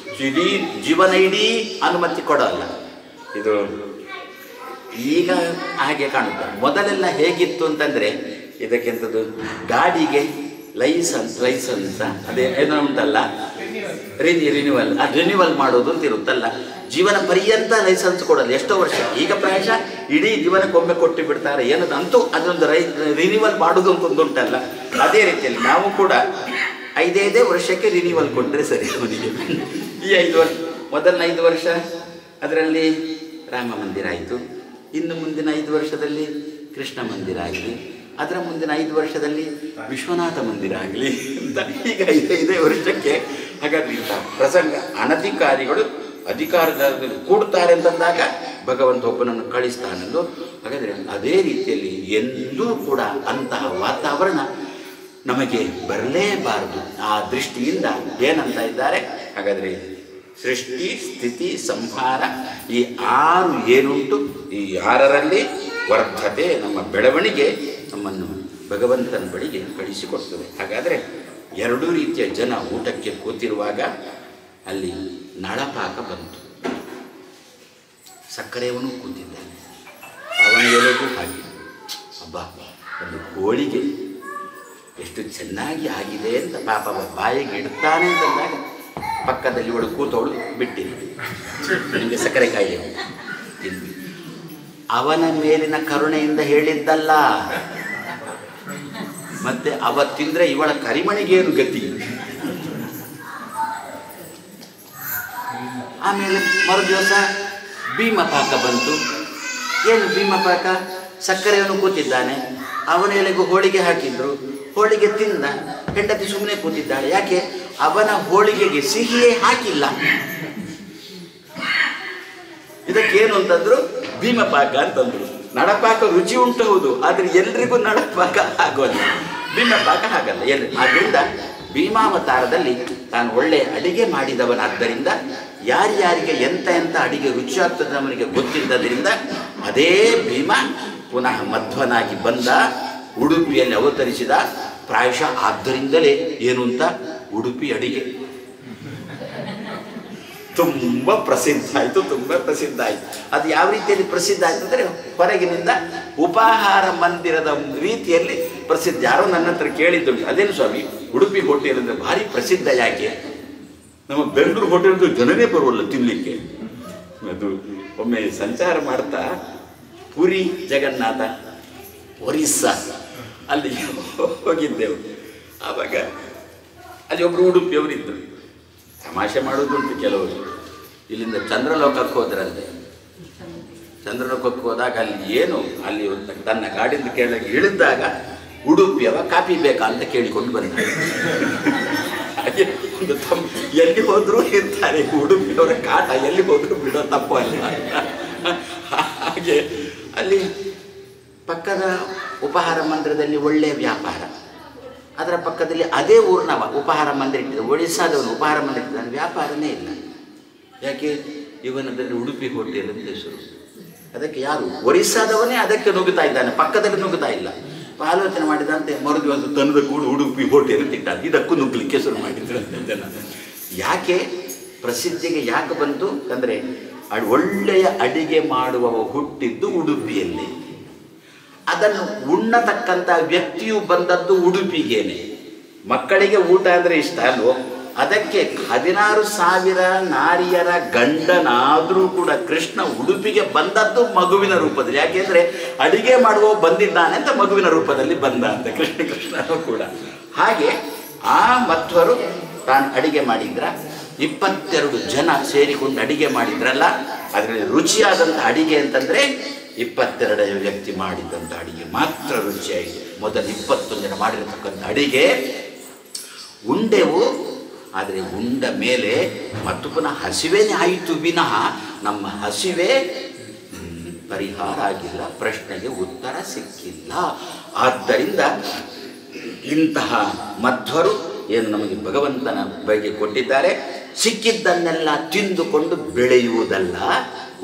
ಇಡೀ ಜೀವನ ಇಡೀ ಅನುಮತಿ ಕೊಡೋಲ್ಲ. ಇದು ಈಗ ಹಾಗೆ ಕಾಣುತ್ತೆ. ಮೊದಲೆಲ್ಲ ಹೇಗಿತ್ತು ಅಂತಂದರೆ, ಇದಕ್ಕೆಂಥದ್ದು ಗಾಡಿಗೆ ಲೈಸನ್ಸ್ ಅದೇ ಏನೋ ಉಂಟಲ್ಲ, ರಿನ್ಯೂವಲ್. ಆ ರಿನ್ಯೂವಲ್ ಮಾಡೋದು ಅಂತ ಇರುತ್ತಲ್ಲ, ಜೀವನ ಪರ್ಯಂತ ಲೈಸೆನ್ಸ್ ಕೊಡಲ್ಲ. ಎಷ್ಟೋ ವರ್ಷ. ಈಗ ಪ್ರಾಯಶಃ ಇಡೀ ಜೀವನಕ್ಕೊಮ್ಮೆ ಕೊಟ್ಟು ಬಿಡ್ತಾರೆ. ಏನದು ಅಂತೂ ಅದೊಂದು ರಿನ್ಯೂವಲ್ ಮಾಡೋದು ಅಂತ ಒಂದು ಉಂಟಲ್ಲ. ಅದೇ ರೀತಿಯಲ್ಲಿ ನಾವು ಕೂಡ 5 ವರ್ಷಕ್ಕೆ ರಿನ್ಯೂವಲ್ ಕೊಟ್ಟರೆ ಸರಿ ಅವನಿಗೆ. ಈ 5 ವರ್ಷ, ಮೊದಲನ 5 ವರ್ಷ ಅದರಲ್ಲಿ ರಾಮ ಮಂದಿರ ಆಯಿತು. ಇನ್ನು ಮುಂದಿನ 5 ವರ್ಷದಲ್ಲಿ ಕೃಷ್ಣ ಮಂದಿರ ಆಗಲಿ, ಅದರ ಮುಂದಿನ 5 ವರ್ಷದಲ್ಲಿ ವಿಶ್ವನಾಥ ಮಂದಿರ ಆಗಲಿ ಅಂತ ಈಗ 5 ವರ್ಷಕ್ಕೆ. ಹಾಗಾದ್ರೆ ಇಂಥ ಪ್ರಸಂಗ ಅನಧಿಕಾರಿಗಳು ಅಧಿಕಾರದಲ್ಲಿ ಕೂಡ್ತಾರೆ ಅಂತಂದಾಗ ಭಗವಂತ ಒಬ್ಬನನ್ನು ಕಳಿಸ್ತಾನಂದು. ಹಾಗಾದರೆ ಅದೇ ರೀತಿಯಲ್ಲಿ ಎಂದೂ ಕೂಡ ಅಂತಹ ವಾತಾವರಣ ನಮಗೆ ಬರಲೇಬಾರದು. ಆ ದೃಷ್ಟಿಯಿಂದ ಏನಂತ ಇದ್ದಾರೆ? ಹಾಗಾದರೆ ಸೃಷ್ಟಿ, ಸ್ಥಿತಿ, ಸಂಹಾರ ಈ 6 ಏನುಂಟು, ಈ 6ರಲ್ಲಿ ವರ್ಧತೆ, ನಮ್ಮ ಬೆಳವಣಿಗೆ ನಮ್ಮನ್ನು ಭಗವಂತನ ಬಳಿಗೆ ಕಳಿಸಿಕೊಡ್ತದೆ. ಹಾಗಾದರೆ 2 ರೀತಿಯ ಜನ ಊಟಕ್ಕೆ ಕೂತಿರುವಾಗ ಅಲ್ಲಿ ನಳಪಾಕ ಬಂತು. ಸಕ್ಕರೆಯವನು ಕೂತಿದ್ದಾನೆ, ಅವನ ಎಲೆಗೂ ಹಾಗೆ. ಅಬ್ಬಾ ಒಂದು ಹೋಳಿಗೆ ಎಷ್ಟು ಚೆನ್ನಾಗಿ ಆಗಿದೆ ಅಂತ ಪಾಪ ಬಾಯಿಗೆ ಇಡ್ತಾನೆ ಅಂತಂದಾಗ ಪಕ್ಕದಲ್ಲಿ ಇವಳು ಕೂತವಳು ಬಿಟ್ಟಿದ್ವಿ, ನಿಮಗೆ ಸಕ್ಕರೆ ಕಾಯಿಲೆ ತಿಂದ್ವಿ. ಅವನ ಮೇಲಿನ ಕರುಣೆಯಿಂದ ಹೇಳಿದ್ದಲ್ಲ, ಮತ್ತೆ ಅವ ತಿಂದ್ರೆ ಇವಳ ಕರಿಮಣಿಗೇನು ಗತಿ. ಆಮೇಲೆ ಮರುದಿವಸ ಭೀಮಪಾಕ ಬಂತು. ಏನು ಭೀಮಪಾಕ? ಸಕ್ಕರೆಯನ್ನು ಕೂತಿದ್ದಾನೆ, ಅವನ ಎಲೆಗೂ ಹೋಳಿಗೆ ಹಾಕಿದ್ರು, ಹೋಳಿಗೆ ತಿಂದ. ಹೆಂಡತಿ ಸುಮ್ಮನೆ ಕೂತಿದ್ದಾಳೆ. ಯಾಕೆ? ಅವನ ಹೋಳಿಗೆಗೆ ಸಿಹಿಯೇ ಹಾಕಿಲ್ಲ. ಇದಕ್ಕೇನು ಅಂತಂದ್ರು? ಭೀಮಪಾಕ ಅಂತಂದ್ರು. ನಡಪಾಕ ರುಚಿ ಉಂಟು ಹೌದು, ಆದರೆ ಎಲ್ರಿಗೂ ನಡಪಾಕ ಆಗೋಲ್ಲ, ಭೀಮಪಾಕ ಹಾಗಲ್ಲ ಎಲ್ರಿ. ಆದ್ದರಿಂದ ಭೀಮಾವತಾರದಲ್ಲಿ ತಾನು ಒಳ್ಳೆ ಅಡಿಗೆ ಮಾಡಿದವನಾದ್ದರಿಂದ ಯಾರ್ಯಾರಿಗೆ ಎಂತ ಎಂಥ ಅಡಿಗೆ ರುಚಿ ಆಗ್ತದೆ ಅವನಿಗೆ ಗೊತ್ತಿದ್ದರಿಂದ ಅದೇ ಭೀಮ ಪುನಃ ಮಧ್ವನಾಗಿ ಬಂದ, ಉಡುಪಿಯಲ್ಲಿ ಅವತರಿಸಿದ. ಪ್ರಾಯಶಃ ಆದ್ದರಿಂದಲೇ ಏನು ಅಂತ ಉಡುಪಿ ಅಡಿಗೆ ತುಂಬ ಪ್ರಸಿದ್ಧ ಆಯಿತು, ತುಂಬ ಪ್ರಸಿದ್ಧ ಆಯಿತು. ಅದು ಯಾವ ರೀತಿಯಲ್ಲಿ ಪ್ರಸಿದ್ಧ ಆಯಿತು ಅಂದರೆ ಹೊರಗಿನಿಂದ ಉಪಾಹಾರ ಮಂದಿರದ ರೀತಿಯಲ್ಲಿ ಪ್ರಸಿದ್ಧ. ಯಾರೋ ನನ್ನ ಹತ್ರ ಕೇಳಿದ್ದುಂಟು, ಅದೇನು ಸ್ವಾಮಿ ಉಡುಪಿ ಹೋಟೆಲ್ ಅಂದರೆ ಭಾರಿ ಪ್ರಸಿದ್ಧ ಯಾಕೆ? ನಮ್ಮ ಬೆಂಗಳೂರು ಹೋಟೆಲ್ದು ಜನನೇ ಬರುವಲ್ಲ ತಿನ್ನಲಿಕ್ಕೆ. ಅದು ಒಮ್ಮೆ ಸಂಚಾರ ಮಾಡ್ತಾ ಪುರಿ ಜಗನ್ನಾಥ ಒರಿಸ್ಸಾ ಅಲ್ಲಿ ಹೋಗಿದ್ದೆವು. ಆವಾಗ ಅಲ್ಲಿ ಒಬ್ಬರು ಉಡುಪಿಯವರಿದ್ದರು. ತಮಾಷೆ ಮಾಡೋದುಂಟು ಕೆಲವರು. ಇಲ್ಲಿಂದ ಚಂದ್ರಲೋಕಕ್ಕೆ ಹೋದ್ರಂತೆ. ಚಂದ್ರಲೋಕಕ್ಕೆ ಹೋದಾಗ ಅಲ್ಲಿ ಏನು ಅಲ್ಲಿ ತನ್ನ ಗಾಡಿಯಿಂದ ಕೆಳಗೆ ಇಳಿದಾಗ ಉಡುಪಿಯವ ಕಾಫಿ ಬೇಕಾ ಅಂತ ಕೇಳಿಕೊಂಡು ಬಂದ. ಹಾಗೆ ಒಂದು ಎಲ್ಲಿ ಹೋದರೂ ಇರ್ತಾರೆ ಉಡುಪಿಯವರ ಕಾಟ, ಎಲ್ಲಿ ಹೋದರೂ ಬಿಡೋ ತಪ್ಪು ಅಲ್ಲ. ಹಾಗೆ ಅಲ್ಲಿ ಪಕ್ಕದ ಉಪಹಾರ ಮಂದಿರದಲ್ಲಿ ಒಳ್ಳೆಯ ವ್ಯಾಪಾರ, ಅದರ ಪಕ್ಕದಲ್ಲಿ ಅದೇ ಊರಿನವ ಉಪಹಾರ ಮಂದಿರ ಇಟ್ಟಿದ್ದ, ಒಡಿಸ್ಸಾದವನು ಉಪಹಾರ ಮಂದಿರ ಇಟ್ಟಿದ್ದಾನೆ, ವ್ಯಾಪಾರನೇ ಇಲ್ಲ. ಯಾಕೆ? ಇವನದಲ್ಲಿ ಉಡುಪಿ ಹೋಟೆಲ್ ಅಂತ ಹೆಸರು. ಅದಕ್ಕೆ ಯಾರು ಒರಿಸ್ಸಾದವನೇ ಅದಕ್ಕೆ ನುಗ್ಗುತ್ತಾ ಇದ್ದಾನೆ, ಪಕ್ಕದಲ್ಲಿ ನುಗ್ಗುತ್ತಾ ಇಲ್ಲ. ಆಲೋಚನೆ ಮಾಡಿದಂತೆ ಮರುದಿವಸ ತನ್ನದ ಕೂಡ ಉಡುಪಿ ಹೋಟೆಲ್ ಅಂತ ಇಟ್ಟಾನೆ, ಇದಕ್ಕೂ ನುಗ್ಗಲಿಕ್ಕೆ ಶುರು ಮಾಡಿದ್ರಂತೆ ಜನ. ಯಾಕೆ ಪ್ರಸಿದ್ಧಿಗೆ ಯಾಕೆ ಬಂತು ಅಂದರೆ ಒಳ್ಳೆಯ ಅಡಿಗೆ ಮಾಡುವವ ಹುಟ್ಟಿದ್ದು ಉಡುಪಿಯಲ್ಲಿ, ಅದನ್ನು ಉಣ್ಣತಕ್ಕಂಥ ವ್ಯಕ್ತಿಯು ಬಂದದ್ದು ಉಡುಪಿಗೇನೆ. ಮಕ್ಕಳಿಗೆ ಊಟ ಅಂದರೆ ಇಷ್ಟ ಅಲ್ವೋ, ಅದಕ್ಕೆ 16,000 ನಾರಿಯರ ಗಂಡನಾದರೂ ಕೂಡ ಕೃಷ್ಣ ಉಡುಪಿಗೆ ಬಂದದ್ದು ಮಗುವಿನ ರೂಪದಲ್ಲಿ. ಯಾಕೆಂದರೆ ಅಡಿಗೆ ಮಾಡುವ ಬಂದಿದ್ದಾನೆ ಅಂತ ಮಗುವಿನ ರೂಪದಲ್ಲಿ ಬಂದ ಅಂತ ಕೃಷ್ಣನೂ ಕೂಡ. ಹಾಗೆ ಆ ಮಧ್ವರು ತಾನು ಅಡಿಗೆ ಮಾಡಿದ್ರ, 22 ಜನ ಸೇರಿಕೊಂಡು ಅಡಿಗೆ ಮಾಡಿದ್ರಲ್ಲ, ಅದರಲ್ಲಿ ರುಚಿಯಾದಂಥ ಅಡಿಗೆ ಅಂತಂದರೆ 22 ವ್ಯಕ್ತಿ ಮಾಡಿದಂಥ ಅಡಿಗೆ ಮಾತ್ರ ರುಚಿಯಾಗಿದೆ. ಮೊದಲು 21 ಜನ ಮಾಡಿರತಕ್ಕಂಥ ಅಡಿಗೆ ಉಂಡೆವು, ಆದರೆ ಉಂಡ ಮೇಲೆ ಮತ್ತು ಪುನಃ ಹಸಿವೆನೇ ಆಯಿತು ವಿನಃ ನಮ್ಮ ಹಸಿವೆ ಪರಿಹಾರ ಆಗಿಲ್ಲ, ಪ್ರಶ್ನೆಗೆ ಉತ್ತರ ಸಿಕ್ಕಿಲ್ಲ. ಆದ್ದರಿಂದ ಇಂತಹ ಮಧ್ವರು ಏನು ನಮಗೆ ಭಗವಂತನ ಬಗ್ಗೆ ಕೊಟ್ಟಿದ್ದಾರೆ, ಸಿಕ್ಕಿದ್ದನ್ನೆಲ್ಲ ತಿಂದುಕೊಂಡು ಬೆಳೆಯುವುದಲ್ಲ.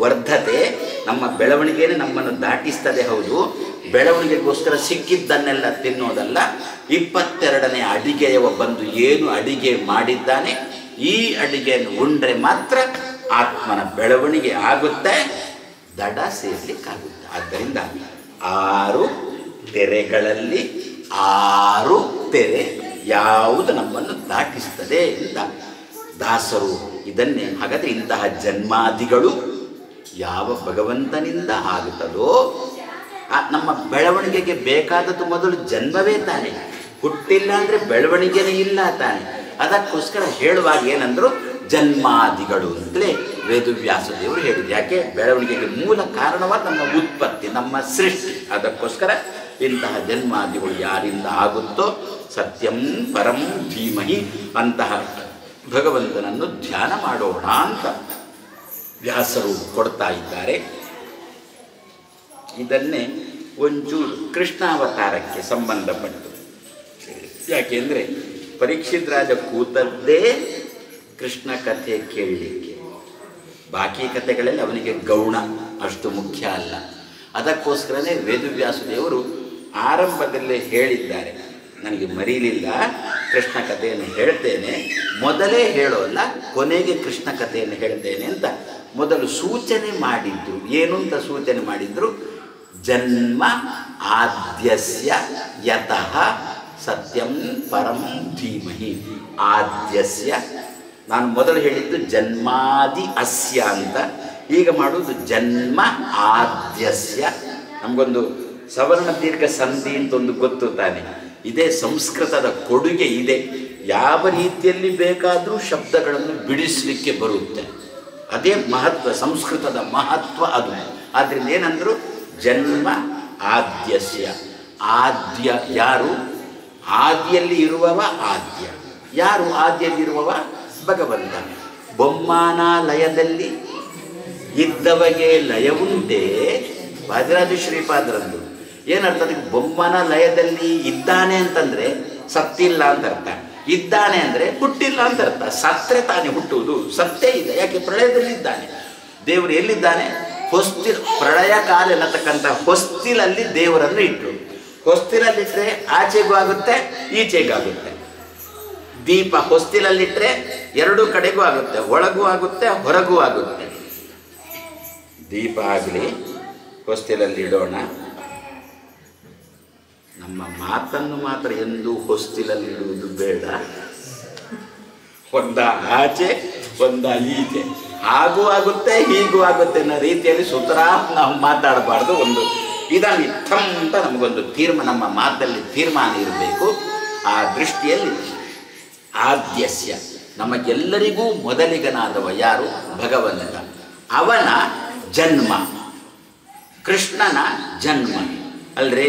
ವರ್ಧತೆ, ನಮ್ಮ ಬೆಳವಣಿಗೆನೇ ನಮ್ಮನ್ನು ದಾಟಿಸ್ತದೆ ಹೌದು, ಬೆಳವಣಿಗೆಗೋಸ್ಕರ ಸಿಕ್ಕಿದ್ದನ್ನೆಲ್ಲ ತಿನ್ನೋದಲ್ಲ. 22ನೇ ಅಡಿಗೆಯವ ಬಂದು ಏನು ಅಡಿಗೆ ಮಾಡಿದ್ದಾನೆ, ಈ ಅಡಿಗೆಯನ್ನು ಉಂಡ್ರೆ ಮಾತ್ರ ಆತ್ಮನ ಬೆಳವಣಿಗೆ ಆಗುತ್ತೆ, ದಡ ಸೇರ್ಲಿಕ್ಕಾಗುತ್ತೆ. ಆದ್ದರಿಂದ 6 ತೆರೆಗಳಲ್ಲಿ 6 ತೆರೆ ಯಾವುದು ನಮ್ಮನ್ನು ದಾಟಿಸ್ತದೆ ಅಂತ ದಾಸರು ಇದನ್ನೇ. ಹಾಗಾದರೆ ಇಂತಹ ಜನ್ಮಾದಿಗಳು ಯಾವ ಭಗವಂತನಿಂದ ಆಗುತ್ತದೋ, ನಮ್ಮ ಬೆಳವಣಿಗೆಗೆ ಬೇಕಾದದ್ದು ಮೊದಲು ಜನ್ಮವೇ ತಾನೆ. ಹುಟ್ಟಿಲ್ಲ ಅಂದರೆ ಬೆಳವಣಿಗೆನೇ ಇಲ್ಲ ತಾನೆ. ಅದಕ್ಕೋಸ್ಕರ ಹೇಳುವಾಗ ಏನಂದ್ರು, ಜನ್ಮಾದಿಗಳು ಅಂತಲೇ ವೇದವ್ಯಾಸ ದೇವರು ಹೇಳಿದ್ರು. ಯಾಕೆ? ಬೆಳವಣಿಗೆಗೆ ಮೂಲ ಕಾರಣವಾದ ನಮ್ಮ ಉತ್ಪತ್ತಿ, ನಮ್ಮ ಸೃಷ್ಟಿ. ಅದಕ್ಕೋಸ್ಕರ ಇಂತಹ ಜನ್ಮಾದಿಗಳು ಯಾರಿಂದ ಆಗುತ್ತೋ ಸತ್ಯಂ ಪರಂ ಧೀಮಹಿ ಅಂತಹ ಭಗವಂತನನ್ನು ಧ್ಯಾನ ಮಾಡೋಣ ಅಂತ ವ್ಯಾಸರು ಕೊಡ್ತಾ ಇದ್ದಾರೆ. ಇದನ್ನೇ ಒಂಚೂರು ಕೃಷ್ಣಾವತಾರಕ್ಕೆ ಸಂಬಂಧಪಟ್ಟು. ಯಾಕೆಂದರೆ ಪರೀಕ್ಷಿತ್ ರಾಜ ಕೂತದ್ದೇ ಕೃಷ್ಣ ಕಥೆ ಕೇಳಲಿಕ್ಕೆ, ಬಾಕಿ ಕಥೆಗಳಲ್ಲಿ ಅವನಿಗೆ ಗೌಣ ಅಷ್ಟು ಮುಖ್ಯ ಅಲ್ಲ. ಅದಕ್ಕೋಸ್ಕರನೇ ವೇದವ್ಯಾಸದೇವರು ಆರಂಭದಲ್ಲೇ ಹೇಳಿದ್ದಾರೆ, ನನಗೆ ಮರೀಲಿಲ್ಲ, ಕೃಷ್ಣ ಕಥೆಯನ್ನು ಹೇಳ್ತೇನೆ, ಮೊದಲೇ ಹೇಳೋಲ್ಲ, ಕೊನೆಗೆ ಕೃಷ್ಣ ಕಥೆಯನ್ನು ಹೇಳ್ತೇನೆ ಅಂತ ಮೊದಲು ಸೂಚನೆ ಮಾಡಿದ್ರು. ಏನು ಅಂತ ಸೂಚನೆ ಮಾಡಿದ್ರು? ಜನ್ಮ ಆದ್ಯಸ್ಯ ಯತಃ ಸತ್ಯಂ ಪರಂ ಧೀಮಹಿ. ಆದ್ಯಸ್ಯ, ನಾನು ಮೊದಲು ಹೇಳಿದ್ದು ಜನ್ಮಾದಿ ಅಸ್ಯ ಅಂತ, ಈಗ ಮಾಡುವುದು ಜನ್ಮ ಆದ್ಯಸ್ಯ. ನಮಗೊಂದು ಸವರ್ಣ ದೀರ್ಘ ಸಂಧಿ ಅಂತ ಒಂದು ಗೊತ್ತು ತಾನೆ, ಇದೇ ಸಂಸ್ಕೃತದ ಕೊಡುಗೆ ಇದೆ. ಯಾವ ರೀತಿಯಲ್ಲಿ ಬೇಕಾದರೂ ಶಬ್ದಗಳನ್ನು ಬಿಡಿಸಲಿಕ್ಕೆ ಬರುತ್ತೆ, ಅದೇ ಮಹತ್ವ, ಸಂಸ್ಕೃತದ ಮಹತ್ವ ಅದು. ಆದ್ದರಿಂದ ಏನಂದರು, ಜನ್ಮ ಆದ್ಯಸ್ಯ. ಆದ್ಯ ಯಾರು? ಆದಿಯಲ್ಲಿ ಇರುವವ ಆದ್ಯ. ಯಾರು ಆದಿಯಲ್ಲಿರುವವ? ಭಗವಂತ. ಬೊಮ್ಮಾನ ಲಯದಲ್ಲಿ ಇದ್ದವಗೆ ಲಯವುಂಟೆ, ವಾದಿರಾಜ ಶ್ರೀಪಾದರಂದು. ಏನರ್ಥ ಅದಕ್ಕೆ? ಬೊಮ್ಮನ ಲಯದಲ್ಲಿ ಇದ್ದಾನೆ ಅಂತಂದರೆ ಸತ್ತಿಲ್ಲ ಅಂತ ಅರ್ಥ, ಇದ್ದಾನೆ ಅಂದರೆ ಹುಟ್ಟಿಲ್ಲ ಅಂತ ಅರ್ಥ. ಸತ್ತರೆ ತಾನೇ ಹುಟ್ಟುವುದು, ಸತ್ತೇ ಇದೆ. ಯಾಕೆ? ಪ್ರಳಯದಲ್ಲಿ ಇದ್ದಾನೆ. ದೇವರು ಎಲ್ಲಿದ್ದಾನೆ? ಹೊಸ್ತಿಲ್, ಪ್ರಳಯ ಕಾಲ ಎನ್ನತಕ್ಕಂಥ ಹೊಸ್ತಿಲಲ್ಲಿ ದೇವರನ್ನು ಇಟ್ಟರು. ಹೊಸ್ತಿಲಲ್ಲಿಟ್ಟರೆ ಆಚೆಗೂ ಆಗುತ್ತೆ, ಈಚೆಗೂ ಆಗುತ್ತೆ. ದೀಪ ಹೊಸ್ತಿಲಲ್ಲಿಟ್ಟರೆ ಎರಡೂ ಕಡೆಗೂ ಆಗುತ್ತೆ, ಒಳಗೂ ಆಗುತ್ತೆ, ಹೊರಗೂ ಆಗುತ್ತೆ. ದೀಪ ಆಗಲಿ ಹೊಸ್ತಿಲಲ್ಲಿ ಇಡೋಣ. ನಮ್ಮ ಮಾತನ್ನು ಮಾತ್ರ ಎಂದೂ ಹೊಸ್ತಿಲಲ್ಲಿಡುವುದು ಬೇಡ. ಒಂದ ಆಚೆ ಒಂದ ಈಚೆ, ಹಾಗೂ ಆಗುತ್ತೆ ಹೀಗೂ ಆಗುತ್ತೆ ಅನ್ನೋ ರೀತಿಯಲ್ಲಿ ಸುತರ ನಾವು ಮಾತಾಡಬಾರ್ದು. ಒಂದು ಇದನ್ನು ಇತ್ತಂ ಅಂತ ನಮಗೊಂದು ನಮ್ಮ ಮಾತಲ್ಲಿ ತೀರ್ಮಾನ ಇರಬೇಕು. ಆ ದೃಷ್ಟಿಯಲ್ಲಿ ಆದ್ಯಸ್ಯ, ನಮಗೆಲ್ಲರಿಗೂ ಮೊದಲಿಗನಾದವ ಯಾರು? ಭಗವಂತ. ಅವನ ಜನ್ಮ, ಕೃಷ್ಣನ ಜನ್ಮ ಅಲ್ರಿ.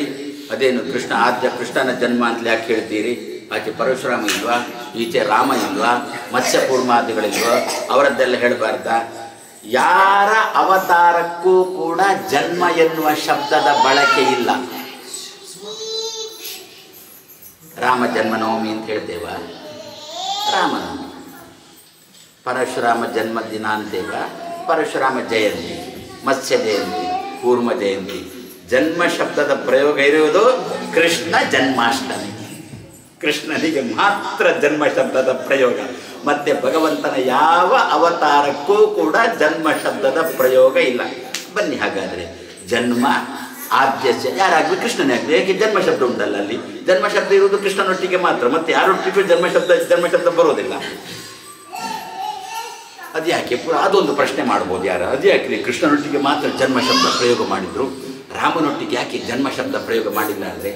ಅದೇನು ಕೃಷ್ಣ ಆದ್ಯ, ಕೃಷ್ಣನ ಜನ್ಮ ಅಂತಲೇ ಯಾಕೆ ಹೇಳ್ತೀರಿ? ಆಚೆ ಪರಶುರಾಮ ಇಲ್ವಾ? ಈಚೆ ರಾಮ ಇಲ್ವಾ? ಮತ್ಸ್ಯಕೂರ್ಮಾದಿಗಳಿಲ್ವಾ? ಅವರದ್ದೆಲ್ಲ ಹೇಳಬಾರ್ದ? ಯಾರ ಅವತಾರಕ್ಕೂ ಕೂಡ ಜನ್ಮ ಎನ್ನುವ ಶಬ್ದದ ಬಳಕೆ ಇಲ್ಲ. ರಾಮ ಜನ್ಮನವಮಿ ಅಂತ ಹೇಳ್ತೇವ, ರಾಮನವಮಿ. ಪರಶುರಾಮ ಜನ್ಮದಿನ ಅಂತೇವ, ಪರಶುರಾಮ ಜಯಂತಿ, ಮತ್ಸ್ಯ ಜಯಂತಿ, ಕೂರ್ಮ ಜಯಂತಿ. ಜನ್ಮ ಶಬ್ದದ ಪ್ರಯೋಗ ಇರುವುದು ಕೃಷ್ಣ ಜನ್ಮಾಷ್ಟಮಿ. ಕೃಷ್ಣನಿಗೆ ಮಾತ್ರ ಜನ್ಮ ಶಬ್ದದ ಪ್ರಯೋಗ. ಮತ್ತೆ ಭಗವಂತನ ಯಾವ ಅವತಾರಕ್ಕೂ ಕೂಡ ಜನ್ಮ ಶಬ್ದದ ಪ್ರಯೋಗ ಇಲ್ಲ. ಬನ್ನಿ ಹಾಗಾದರೆ, ಜನ್ಮ ಆದ್ಯಸ್ಯ ಯಾರಾಗಲಿ ಕೃಷ್ಣನೇ ಆಗಲಿ. ಯಾಕೆ? ಜನ್ಮ ಶಬ್ದ ಉಂಟಲ್ಲ ಅಲ್ಲಿ. ಜನ್ಮ ಶಬ್ದ ಇರುವುದು ಕೃಷ್ಣನೊಟ್ಟಿಗೆ ಮಾತ್ರ, ಮತ್ತೆ ಯಾರೊಟ್ಟಿಗೂ ಜನ್ಮ ಶಬ್ದ ಬರೋದಿಲ್ಲ. ಅದು ಯಾಕೆ? ಅದೊಂದು ಪ್ರಶ್ನೆ ಮಾಡ್ಬೋದು ಯಾರು. ಅದು ಯಾಕೆ ಕೃಷ್ಣನೊಟ್ಟಿಗೆ ಮಾತ್ರ ಜನ್ಮ ಶಬ್ದ ಪ್ರಯೋಗ ಮಾಡಿದ್ರು, ರಾಮನೊಟ್ಟಿಗೆ ಯಾಕೆ ಜನ್ಮ ಶಬ್ದ ಪ್ರಯೋಗ ಮಾಡಿಲ್ಲ ಅಂದರೆ,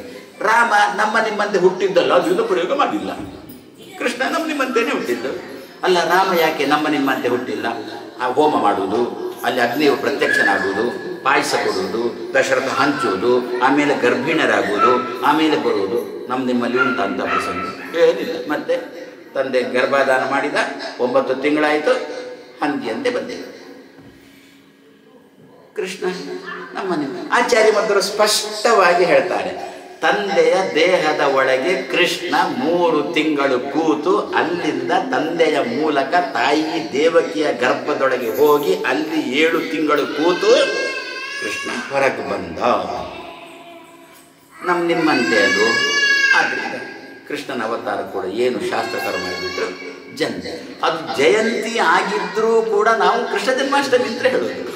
ರಾಮ ನಮ್ಮ ನಿಮ್ಮಂತೆ ಹುಟ್ಟಿದ್ದಲ್ಲ, ಅದರಿಂದ ಪ್ರಯೋಗ ಮಾಡಿಲ್ಲ. ಕೃಷ್ಣ ನಮ್ಮ ನಿಮ್ಮಂತೆಯೇ ಹುಟ್ಟಿದ್ದು ಅಲ್ಲ. ರಾಮ ಯಾಕೆ ನಮ್ಮ ನಿಮ್ಮಂತೆ ಹುಟ್ಟಿಲ್ಲ? ಆ ಹೋಮ ಮಾಡುವುದು, ಅಲ್ಲಿ ಅಗ್ನಿಯು ಪ್ರತ್ಯಕ್ಷನಾಗುವುದು, ಪಾಯಸ ಕೊಡುವುದು, ದಶರಥ ಹಂಚುವುದು, ಆಮೇಲೆ ಗರ್ಭಿಣರಾಗುವುದು, ಆಮೇಲೆ ಬರುವುದು. ನಮ್ಮ ನಿಮ್ಮಲ್ಲಿ ಉಂಟಂತ ಪ್ರಸಂಗ ಏನಿಲ್ಲ. ಮತ್ತೆ ತಂದೆ ಗರ್ಭಾಧಾನ ಮಾಡಿದ, 9 ತಿಂಗಳಾಯಿತು, ಹಂದಿಯಂತೆ ಬಂದಿದೆ ಕೃಷ್ಣ. ನಮ್ಮ ನಿಮ್ಮ ಆಚಾರ್ಯ ಮಧ್ವರು ಸ್ಪಷ್ಟವಾಗಿ ಹೇಳ್ತಾರೆ, ತಂದೆಯ ದೇಹದ ಒಳಗೆ ಕೃಷ್ಣ 3 ತಿಂಗಳು ಕೂತು, ಅಲ್ಲಿಂದ ತಂದೆಯ ಮೂಲಕ ತಾಯಿ ದೇವಕಿಯ ಗರ್ಭದೊಳಗೆ ಹೋಗಿ ಅಲ್ಲಿ 7 ತಿಂಗಳು ಕೂತು ಕೃಷ್ಣ ಹೊರಗೆ ಬಂದ. ನಮ್ಮ ನಿಮ್ಮಂತೆ ಅದು. ಆದ್ದರಿಂದ ಕೃಷ್ಣನ ಅವತಾರ ಕೂಡ ಏನು ಶಾಸ್ತ್ರಕರ್ಮ ಮಾಡಿಬಿಟ್ರು ಜಯಂತಿ. ಅದು ಜಯಂತಿ ಆಗಿದ್ರೂ ಕೂಡ ನಾವು ಕೃಷ್ಣ ಜನ್ಮಾಷ್ಟಮಿ ಅಂತ ಹೇಳೋದು.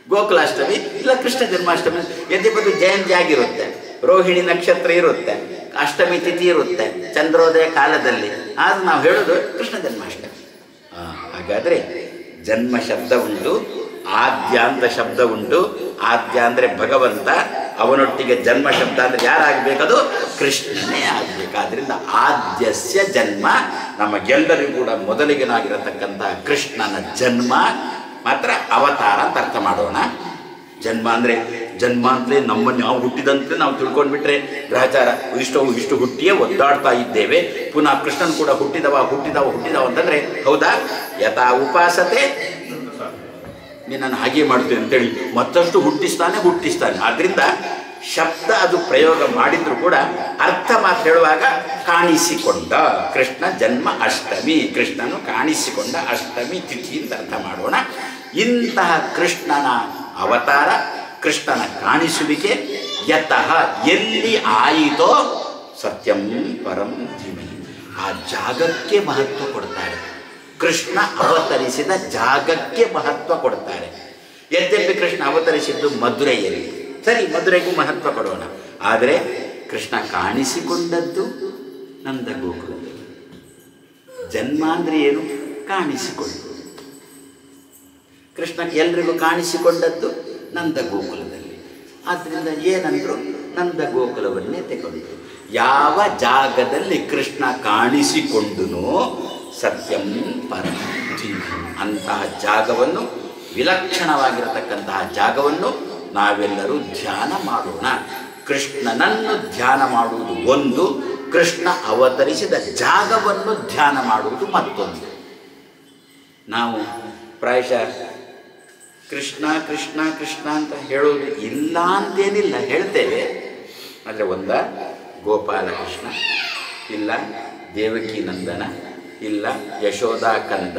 ಗೋಕುಲಾಷ್ಟಮಿ ಇಲ್ಲ ಕೃಷ್ಣ ಜನ್ಮಾಷ್ಟಮಿ. ಯದ್ಯಪಿ ಜಯಂತಿ ಆಗಿರುತ್ತೆ, ರೋಹಿಣಿ ನಕ್ಷತ್ರ ಇರುತ್ತೆ, ಅಷ್ಟಮಿ ತಿಥಿ ಇರುತ್ತೆ, ಚಂದ್ರೋದಯ ಕಾಲದಲ್ಲಿ, ಆದ್ರೆ ನಾವು ಹೇಳೋದು ಕೃಷ್ಣ ಜನ್ಮಾಷ್ಟಮಿ. ಹಾಗಾದರೆ ಜನ್ಮ ಶಬ್ದ ಉಂಟು, ಆದ್ಯ ಅಂತ ಶಬ್ದ ಉಂಟು. ಆದ್ಯ ಅಂದರೆ ಭಗವಂತ, ಅವನೊಟ್ಟಿಗೆ ಜನ್ಮ ಶಬ್ದ ಅಂದರೆ ಯಾರಾಗಬೇಕದು? ಕೃಷ್ಣನೇ ಆಗಬೇಕಾದ್ರಿಂದ ಆದ್ಯಸ್ಯ ಜನ್ಮ. ನಮಗೆಲ್ಲರಿಗೂ ಕೂಡ ಮೊದಲಿಗನಾಗಿರತಕ್ಕಂಥ ಕೃಷ್ಣನ ಜನ್ಮ ಮಾತ್ರ ಅವತಾರ ಅಂತ ಅರ್ಥ ಮಾಡೋಣ. ಜನ್ಮ ಅಂದರೆ ಜನ್ಮ ಅಂತಲೇ ನಮ್ಮನ್ನು ನಾವು ಹುಟ್ಟಿದಂತೆ ನಾವು ತಿಳ್ಕೊಂಡ್ಬಿಟ್ರೆ ಗ್ರಹಚಾರ. ಇಷ್ಟು ಹುಟ್ಟಿಯೇ ಒದ್ದಾಡ್ತಾ ಇದ್ದೇವೆ. ಪುನಃ ಕೃಷ್ಣನ್ ಕೂಡ ಹುಟ್ಟಿದವ ಅಂತಂದರೆ ಹೌದಾ? ಯಥಾ ಉಪಾಸತೆ ನೀನನ್ನು ಹಾಗೆ ಮಾಡ್ತೇನೆ ಅಂತೇಳಿ ಮತ್ತಷ್ಟು ಹುಟ್ಟಿಸ್ತಾನೆ. ಆದ್ದರಿಂದ ಶಬ್ದ ಅದು ಪ್ರಯೋಗ ಮಾಡಿದ್ರು ಕೂಡ ಅರ್ಥ ಮಾತು ಹೇಳುವಾಗ ಕಾಣಿಸಿಕೊಂಡ ಕೃಷ್ಣ ಜನ್ಮ ಅಷ್ಟಮಿ, ಕೃಷ್ಣನು ಕಾಣಿಸಿಕೊಂಡ ಅಷ್ಟಮಿ ತಿಥಿ ಅಂತ ಅರ್ಥ ಮಾಡೋಣ. ಇಂತಹ ಕೃಷ್ಣನ ಅವತಾರ, ಕೃಷ್ಣನ ಕಾಣಿಸುವಿಕೆ ಯತಃ ಎಲ್ಲಿ ಆಯಿತೋ ಸತ್ಯಂ ಪರಂ ಧೀಮಹಿ, ಆ ಜಾಗಕ್ಕೆ ಮಹತ್ವ ಕೊಡ್ತಾರೆ. ಕೃಷ್ಣ ಅವತರಿಸಿದ ಜಾಗಕ್ಕೆ ಮಹತ್ವ ಕೊಡ್ತಾರೆ. ಯದ್ಯಪಿ ಕೃಷ್ಣ ಅವತರಿಸಿದ್ದು ಮಧುರೆಯಲ್ಲಿ, ಸರಿ, ಮಧುರೆಗೂ ಮಹತ್ವ ಕೊಡೋಣ. ಆದರೆ ಕೃಷ್ಣ ಕಾಣಿಸಿಕೊಂಡದ್ದು ನಂದ ಗೋಕುಲದಲ್ಲಿ. ಜನ್ಮ ಅಂದರೆ ಏನು? ಕಾಣಿಸಿಕೊಂಡು. ಕೃಷ್ಣ ಎಲ್ರಿಗೂ ಕಾಣಿಸಿಕೊಂಡದ್ದು ನಂದ ಗೋಕುಲದಲ್ಲಿ. ಆದ್ದರಿಂದ ಏನಂದ್ರು, ನಂದ ಗೋಕುಲವನ್ನೇ ತಗೊಂಡು. ಯಾವ ಜಾಗದಲ್ಲಿ ಕೃಷ್ಣ ಕಾಣಿಸಿಕೊಂಡುನೋ ಸತ್ಯಂ ಪರಂ ಧೀಮಹಿ, ಅಂತಹ ಜಾಗವನ್ನು, ವಿಲಕ್ಷಣವಾಗಿರತಕ್ಕಂತಹ ಜಾಗವನ್ನು ನಾವೆಲ್ಲರೂ ಧ್ಯಾನ ಮಾಡೋಣ. ಕೃಷ್ಣನನ್ನು ಧ್ಯಾನ ಮಾಡುವುದು ಒಂದು, ಕೃಷ್ಣ ಅವತರಿಸಿದ ಜಾಗವನ್ನು ಧ್ಯಾನ ಮಾಡುವುದು ಮತ್ತೊಂದು. ನಾವು ಪ್ರಾಯಶಃ ಕೃಷ್ಣ ಕೃಷ್ಣ ಕೃಷ್ಣ ಅಂತ ಹೇಳೋದು ಇಲ್ಲ ಅಂತೇನಿಲ್ಲ, ಹೇಳ್ತೇವೆ. ಆದರೆ ಒಂದ ಗೋಪಾಲಕೃಷ್ಣ, ಇಲ್ಲ ದೇವಕಿ ನಂದನ, ಇಲ್ಲ ಯಶೋಧಾ ಕಂದ,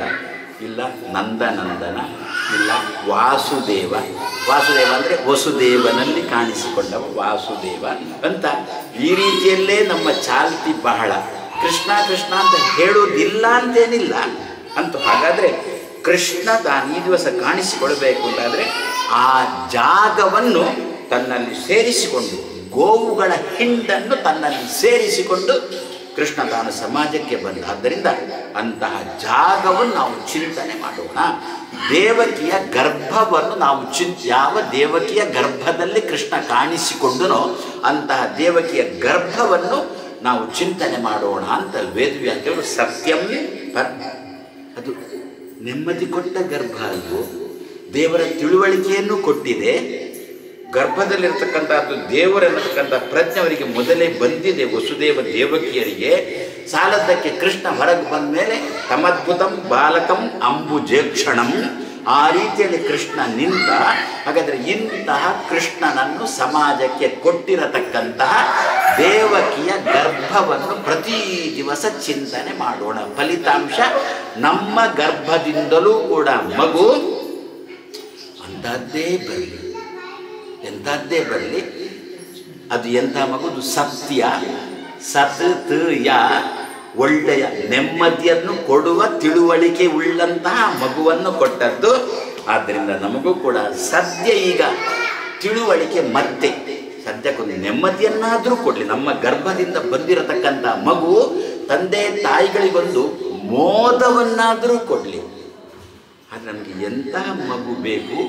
ಇಲ್ಲ ನಂದನಂದನ, ಇಲ್ಲ ವಾಸುದೇವ. ವಾಸುದೇವ ಅಂದರೆ ವಸುದೇವನಲ್ಲಿ ಕಾಣಿಸಿಕೊಂಡವ ವಾಸುದೇವ ಅಂತ. ಈ ರೀತಿಯಲ್ಲೇ ನಮ್ಮ ಚಾಲ್ತಿ ಬಹಳ. ಕೃಷ್ಣ ಕೃಷ್ಣ ಅಂತ ಹೇಳೋದಿಲ್ಲ ಅಂತೇನಿಲ್ಲ ಅಂತೂ. ಹಾಗಾದರೆ ಕೃಷ್ಣ ತಾನು ಈ ದಿವಸ ಕಾಣಿಸಿಕೊಳ್ಬೇಕು ಅಂತಾದರೆ ಆ ಜಾಗವನ್ನು ತನ್ನಲ್ಲಿ ಸೇರಿಸಿಕೊಂಡು, ಗೋವುಗಳ ಹಿಂಡನ್ನು ತನ್ನಲ್ಲಿ ಸೇರಿಸಿಕೊಂಡು ಕೃಷ್ಣ ತಾನು ಸಮಾಜಕ್ಕೆ ಬಂದ. ಆದ್ದರಿಂದ ಅಂತಹ ಜಾಗವನ್ನು ನಾವು ಚಿಂತನೆ ಮಾಡೋಣ. ದೇವಕಿಯ ಗರ್ಭವನ್ನು ನಾವು ಯಾವ ದೇವಕಿಯ ಗರ್ಭದಲ್ಲಿ ಕೃಷ್ಣ ಕಾಣಿಸಿಕೊಂಡನೋ ಅಂತಹ ದೇವಕಿಯ ಗರ್ಭವನ್ನು ನಾವು ಚಿಂತನೆ ಮಾಡೋಣ ಅಂತ ವೇದವ್ಯಾಸರು ಸತ್ಯಂ ಪರ. ಅದು ನೆಮ್ಮದಿ ಕೊಟ್ಟ ಗರ್ಭ ಅಲ್ವೋ, ದೇವರ ತಿಳುವಳಿಕೆಯನ್ನು ಕೊಟ್ಟಿದೆ. ಗರ್ಭದಲ್ಲಿರ್ತಕ್ಕಂಥದ್ದು ದೇವರೆನ್ನತಕ್ಕಂಥ ಪ್ರಜ್ಞೆ ಅವರಿಗೆ ಮೊದಲೇ ಬಂದಿದೆ. ವಸುದೇವ ದೇವಕಿಯರಿಗೆ ಸಾಲದ್ದಕ್ಕೆ ಕೃಷ್ಣ ಹೊರಗೆ ಬಂದ ಮೇಲೆ ತಮದ್ಭುತಂ ಬಾಲಕಂ ಅಂಬುಜೇಕ್ಷಣಂ, ಆ ರೀತಿಯಲ್ಲಿ ಕೃಷ್ಣ ನಿಂತ. ಹಾಗಾದರೆ ಇಂತಹ ಕೃಷ್ಣನನ್ನು ಸಮಾಜಕ್ಕೆ ಕೊಟ್ಟಿರತಕ್ಕಂತಹ ದೇವಕಿಯ ಗರ್ಭವನ್ನು ಪ್ರತಿ ದಿವಸ ಚಿಂತನೆ ಮಾಡೋಣ. ಫಲಿತಾಂಶ ನಮ್ಮ ಗರ್ಭದಿಂದಲೂ ಕೂಡ ಮಗು ಅಂಥದ್ದೇ ಬರಲಿ, ಎಂಥದ್ದೇ ಬರಲಿ. ಅದು ಎಂಥ ಮಗುದು? ಸತ್ಯ, ಸತ್ ಯ, ಒಳ್ಳೆಯ ನೆಮ್ಮದಿಯನ್ನು ಕೊಡುವ ತಿಳುವಳಿಕೆ ಉಳ್ಳಂತಹ ಮಗುವನ್ನು ಕೊಟ್ಟದ್ದು. ಆದ್ದರಿಂದ ನಮಗೂ ಕೂಡ ಸದ್ಯ ಈಗ ತಿಳುವಳಿಕೆ ಮತ್ತೆ ಸದ್ಯಕ್ಕೊಂದು ನೆಮ್ಮದಿಯನ್ನಾದರೂ ಕೊಡಲಿ. ನಮ್ಮ ಗರ್ಭದಿಂದ ಬಂದಿರತಕ್ಕಂಥ ಮಗು ತಂದೆ ತಾಯಿಗಳಿಗೊಂದು ಮೋದವನ್ನಾದರೂ ಕೊಡಲಿ. ಆದರೆ ನಮಗೆ ಎಂತಹ ಮಗು ಬೇಕು?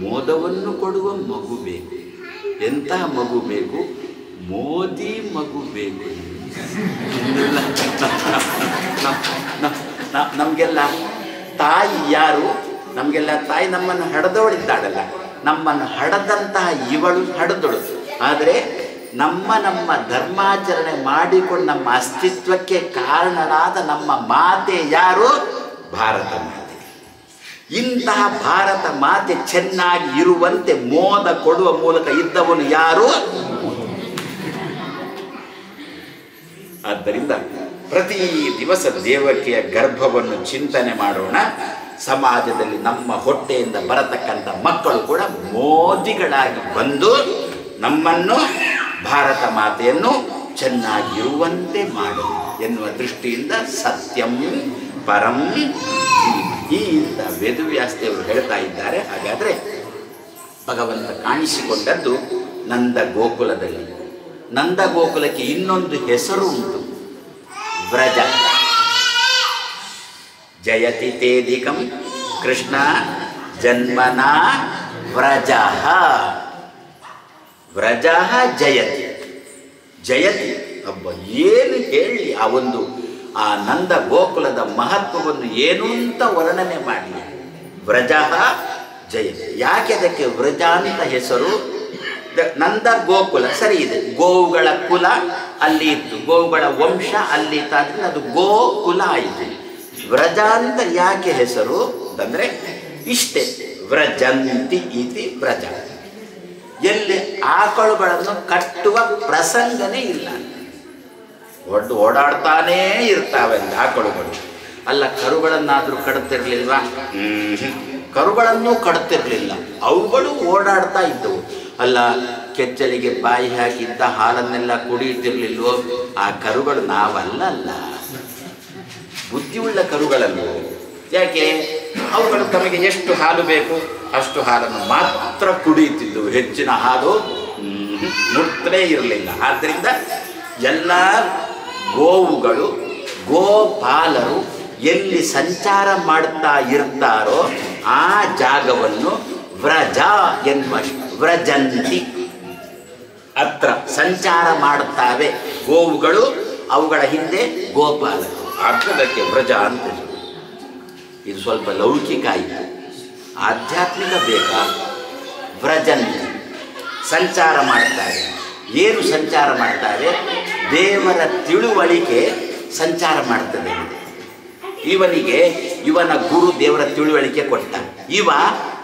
ಮೋದವನ್ನು ಕೊಡುವ ಮಗು ಬೇಕು. ಎಂತಹ ಮಗು ಬೇಕು? ಮೋದಿ ಮಗು ಬೇಕು. ನಮಗೆಲ್ಲ ತಾಯಿ ಯಾರು? ನಮಗೆಲ್ಲ ತಾಯಿ ನಮ್ಮನ್ನು ಹಡೆದವಳಿದ್ದಾಳಲ್ಲ, ನಮ್ಮನ್ನು ಹಡೆದಂತಹ ಇವಳು ಹಡೆದಳು. ಆದರೆ ನಮ್ಮ ಧರ್ಮಾಚರಣೆ ಮಾಡಿಕೊಂಡು ನಮ್ಮ ಅಸ್ತಿತ್ವಕ್ಕೆ ಕಾರಣರಾದ ನಮ್ಮ ಮಾತೆ ಯಾರು? ಭಾರತ ಮಾತೆ. ಇಂತಹ ಭಾರತ ಮಾತೆ ಚೆನ್ನಾಗಿ ಇರುವಂತೆ ಮೋದ ಕೊಡುವ ಮೂಲಕ ಇದ್ದವನು ಯಾರು? ಆದ್ದರಿಂದ ಪ್ರತಿ ದಿವಸ ದೇವಕಿಯ ಗರ್ಭವನ್ನು ಚಿಂತನೆ ಮಾಡೋಣ. ಸಮಾಜದಲ್ಲಿ ನಮ್ಮ ಹೊಟ್ಟೆಯಿಂದ ಬರತಕ್ಕಂಥ ಮಕ್ಕಳು ಕೂಡ ಮೋದಿಗಳಾಗಿ ಬಂದು ನಮ್ಮನ್ನು, ಭಾರತ ಮಾತೆಯನ್ನು ಚೆನ್ನಾಗಿರುವಂತೆ ಮಾಡು ಎನ್ನುವ ದೃಷ್ಟಿಯಿಂದ ಸತ್ಯಂ ಪರಂ ಧೀಮಹಿ ಅಂತ ವೇದವ್ಯಾಸದೇವರು ಹೇಳ್ತಾ ಇದ್ದಾರೆ. ಹಾಗಾದರೆ ಭಗವಂತ ಕಾಣಿಸಿಕೊಂಡದ್ದು ನಂದ ಗೋಕುಲದಲ್ಲಿ. ನಂದ ಗೋಕುಲಕ್ಕೆ ಇನ್ನೊಂದು ಹೆಸರು ಉಂಟು, ವ್ರಜ. ಜಯತಿ ತೇದಿಕಂ ಕೃಷ್ಣ ಜನ್ಮನ ವ್ರಜ. ವ್ರಜ ಜಯತಿ. ಜಯತಿ ಹಬ್ಬ ಏನು ಹೇಳಿ ಆ ನಂದ ಗೋಕುಲದ ಮಹತ್ವವನ್ನು ಏನು ಅಂತ ವರ್ಣನೆ ಮಾಡಿ. ವ್ರಜ ಜಯತಿ. ಯಾಕೆ ಅದಕ್ಕೆ ವ್ರಜ ಅಂತ ಹೆಸರು? ನಂದ ಗೋಕುಲ ಸರಿ ಇದೆ, ಗೋವುಗಳ ಕುಲ ಅಲ್ಲಿ ಇತ್ತು, ಗೋವುಗಳ ವಂಶ ಅಲ್ಲಿ ಇತ್ತಾದ್ರೆ ಅದು ಗೋಕುಲ ಆಯಿತು. ವ್ರಜ ಅಂತ ಯಾಕೆ ಹೆಸರು ಅಂತಂದರೆ ಇಷ್ಟೇ, ವ್ರಜಂತಿ ಇತಿ ವ್ರಜ. ಎಲ್ಲಿ ಆಕಳುಗಳನ್ನು ಕಟ್ಟುವ ಪ್ರಸಂಗನೇ ಇಲ್ಲ, ಓಡಾಡ್ತಾನೇ ಇರ್ತಾವೆ ಆಕಳುಗಳು. ಅಲ್ಲ, ಕರುಗಳನ್ನಾದರೂ ಕಡ್ತಿರ್ಲಿಲ್ವಾ? ಕರುಗಳನ್ನೂ ಕಡ್ತಿರ್ಲಿಲ್ಲ, ಅವುಗಳು ಓಡಾಡ್ತಾ ಇದ್ದವು. ಅಲ್ಲ, ಕೆಚ್ಚಲಿಗೆ ಬಾಯಿ ಹಾಕಿದ್ದ ಹಾಲನ್ನೆಲ್ಲ ಕುಡಿಯುತ್ತಿರ್ಲಿಲ್ವೋ? ಆ ಕರುಗಳು ನಾವಲ್ಲ, ಬುದ್ಧಿಯುಳ್ಳ ಕರುಗಳಲ್ಲೂ. ಯಾಕೆ? ಅವುಗಳು ತಮಗೆ ಎಷ್ಟು ಹಾಲು ಬೇಕು ಅಷ್ಟು ಹಾಲನ್ನು ಮಾತ್ರ ಕುಡಿಯುತ್ತಿದ್ದವು. ಹೆಚ್ಚಿನ ಹಾಲು ಮುಟ್ತಲೇ ಇರಲಿಲ್ಲ. ಆದ್ದರಿಂದ ಎಲ್ಲ ಗೋವುಗಳು ಗೋಪಾಲರು ಎಲ್ಲಿ ಸಂಚಾರ ಮಾಡ್ತಾ ಇರ್ತಾರೋ ಆ ಜಾಗವನ್ನು ವ್ರಜ ಎನ್ನುವ ವ್ರಜಂತಿ, ಅತ್ರ ಸಂಚಾರ ಮಾಡುತ್ತಾವೆ ಗೋವುಗಳು, ಅವುಗಳ ಹಿಂದೆ ಗೋಪಾಲರು. ಅರ್ಥದಕ್ಕೆ ವ್ರಜ ಅಂತ. ಇದು ಸ್ವಲ್ಪ ಲೌಕಿಕ ಆಯಿತು. ಆಧ್ಯಾತ್ಮಿಕ ಬೇಕಾ? ವ್ರಜಂತಿ ಸಂಚಾರ ಮಾಡ್ತಾರೆ. ಏನು ಸಂಚಾರ ಮಾಡ್ತಾರೆ? ದೇವರ ತಿಳುವಳಿಕೆ ಸಂಚಾರ ಮಾಡ್ತದೆ. ಇವನಿಗೆ ಇವನ ಗುರು ದೇವರ ತಿಳುವಳಿಕೆ ಕೊಟ್ಟ. ಇವ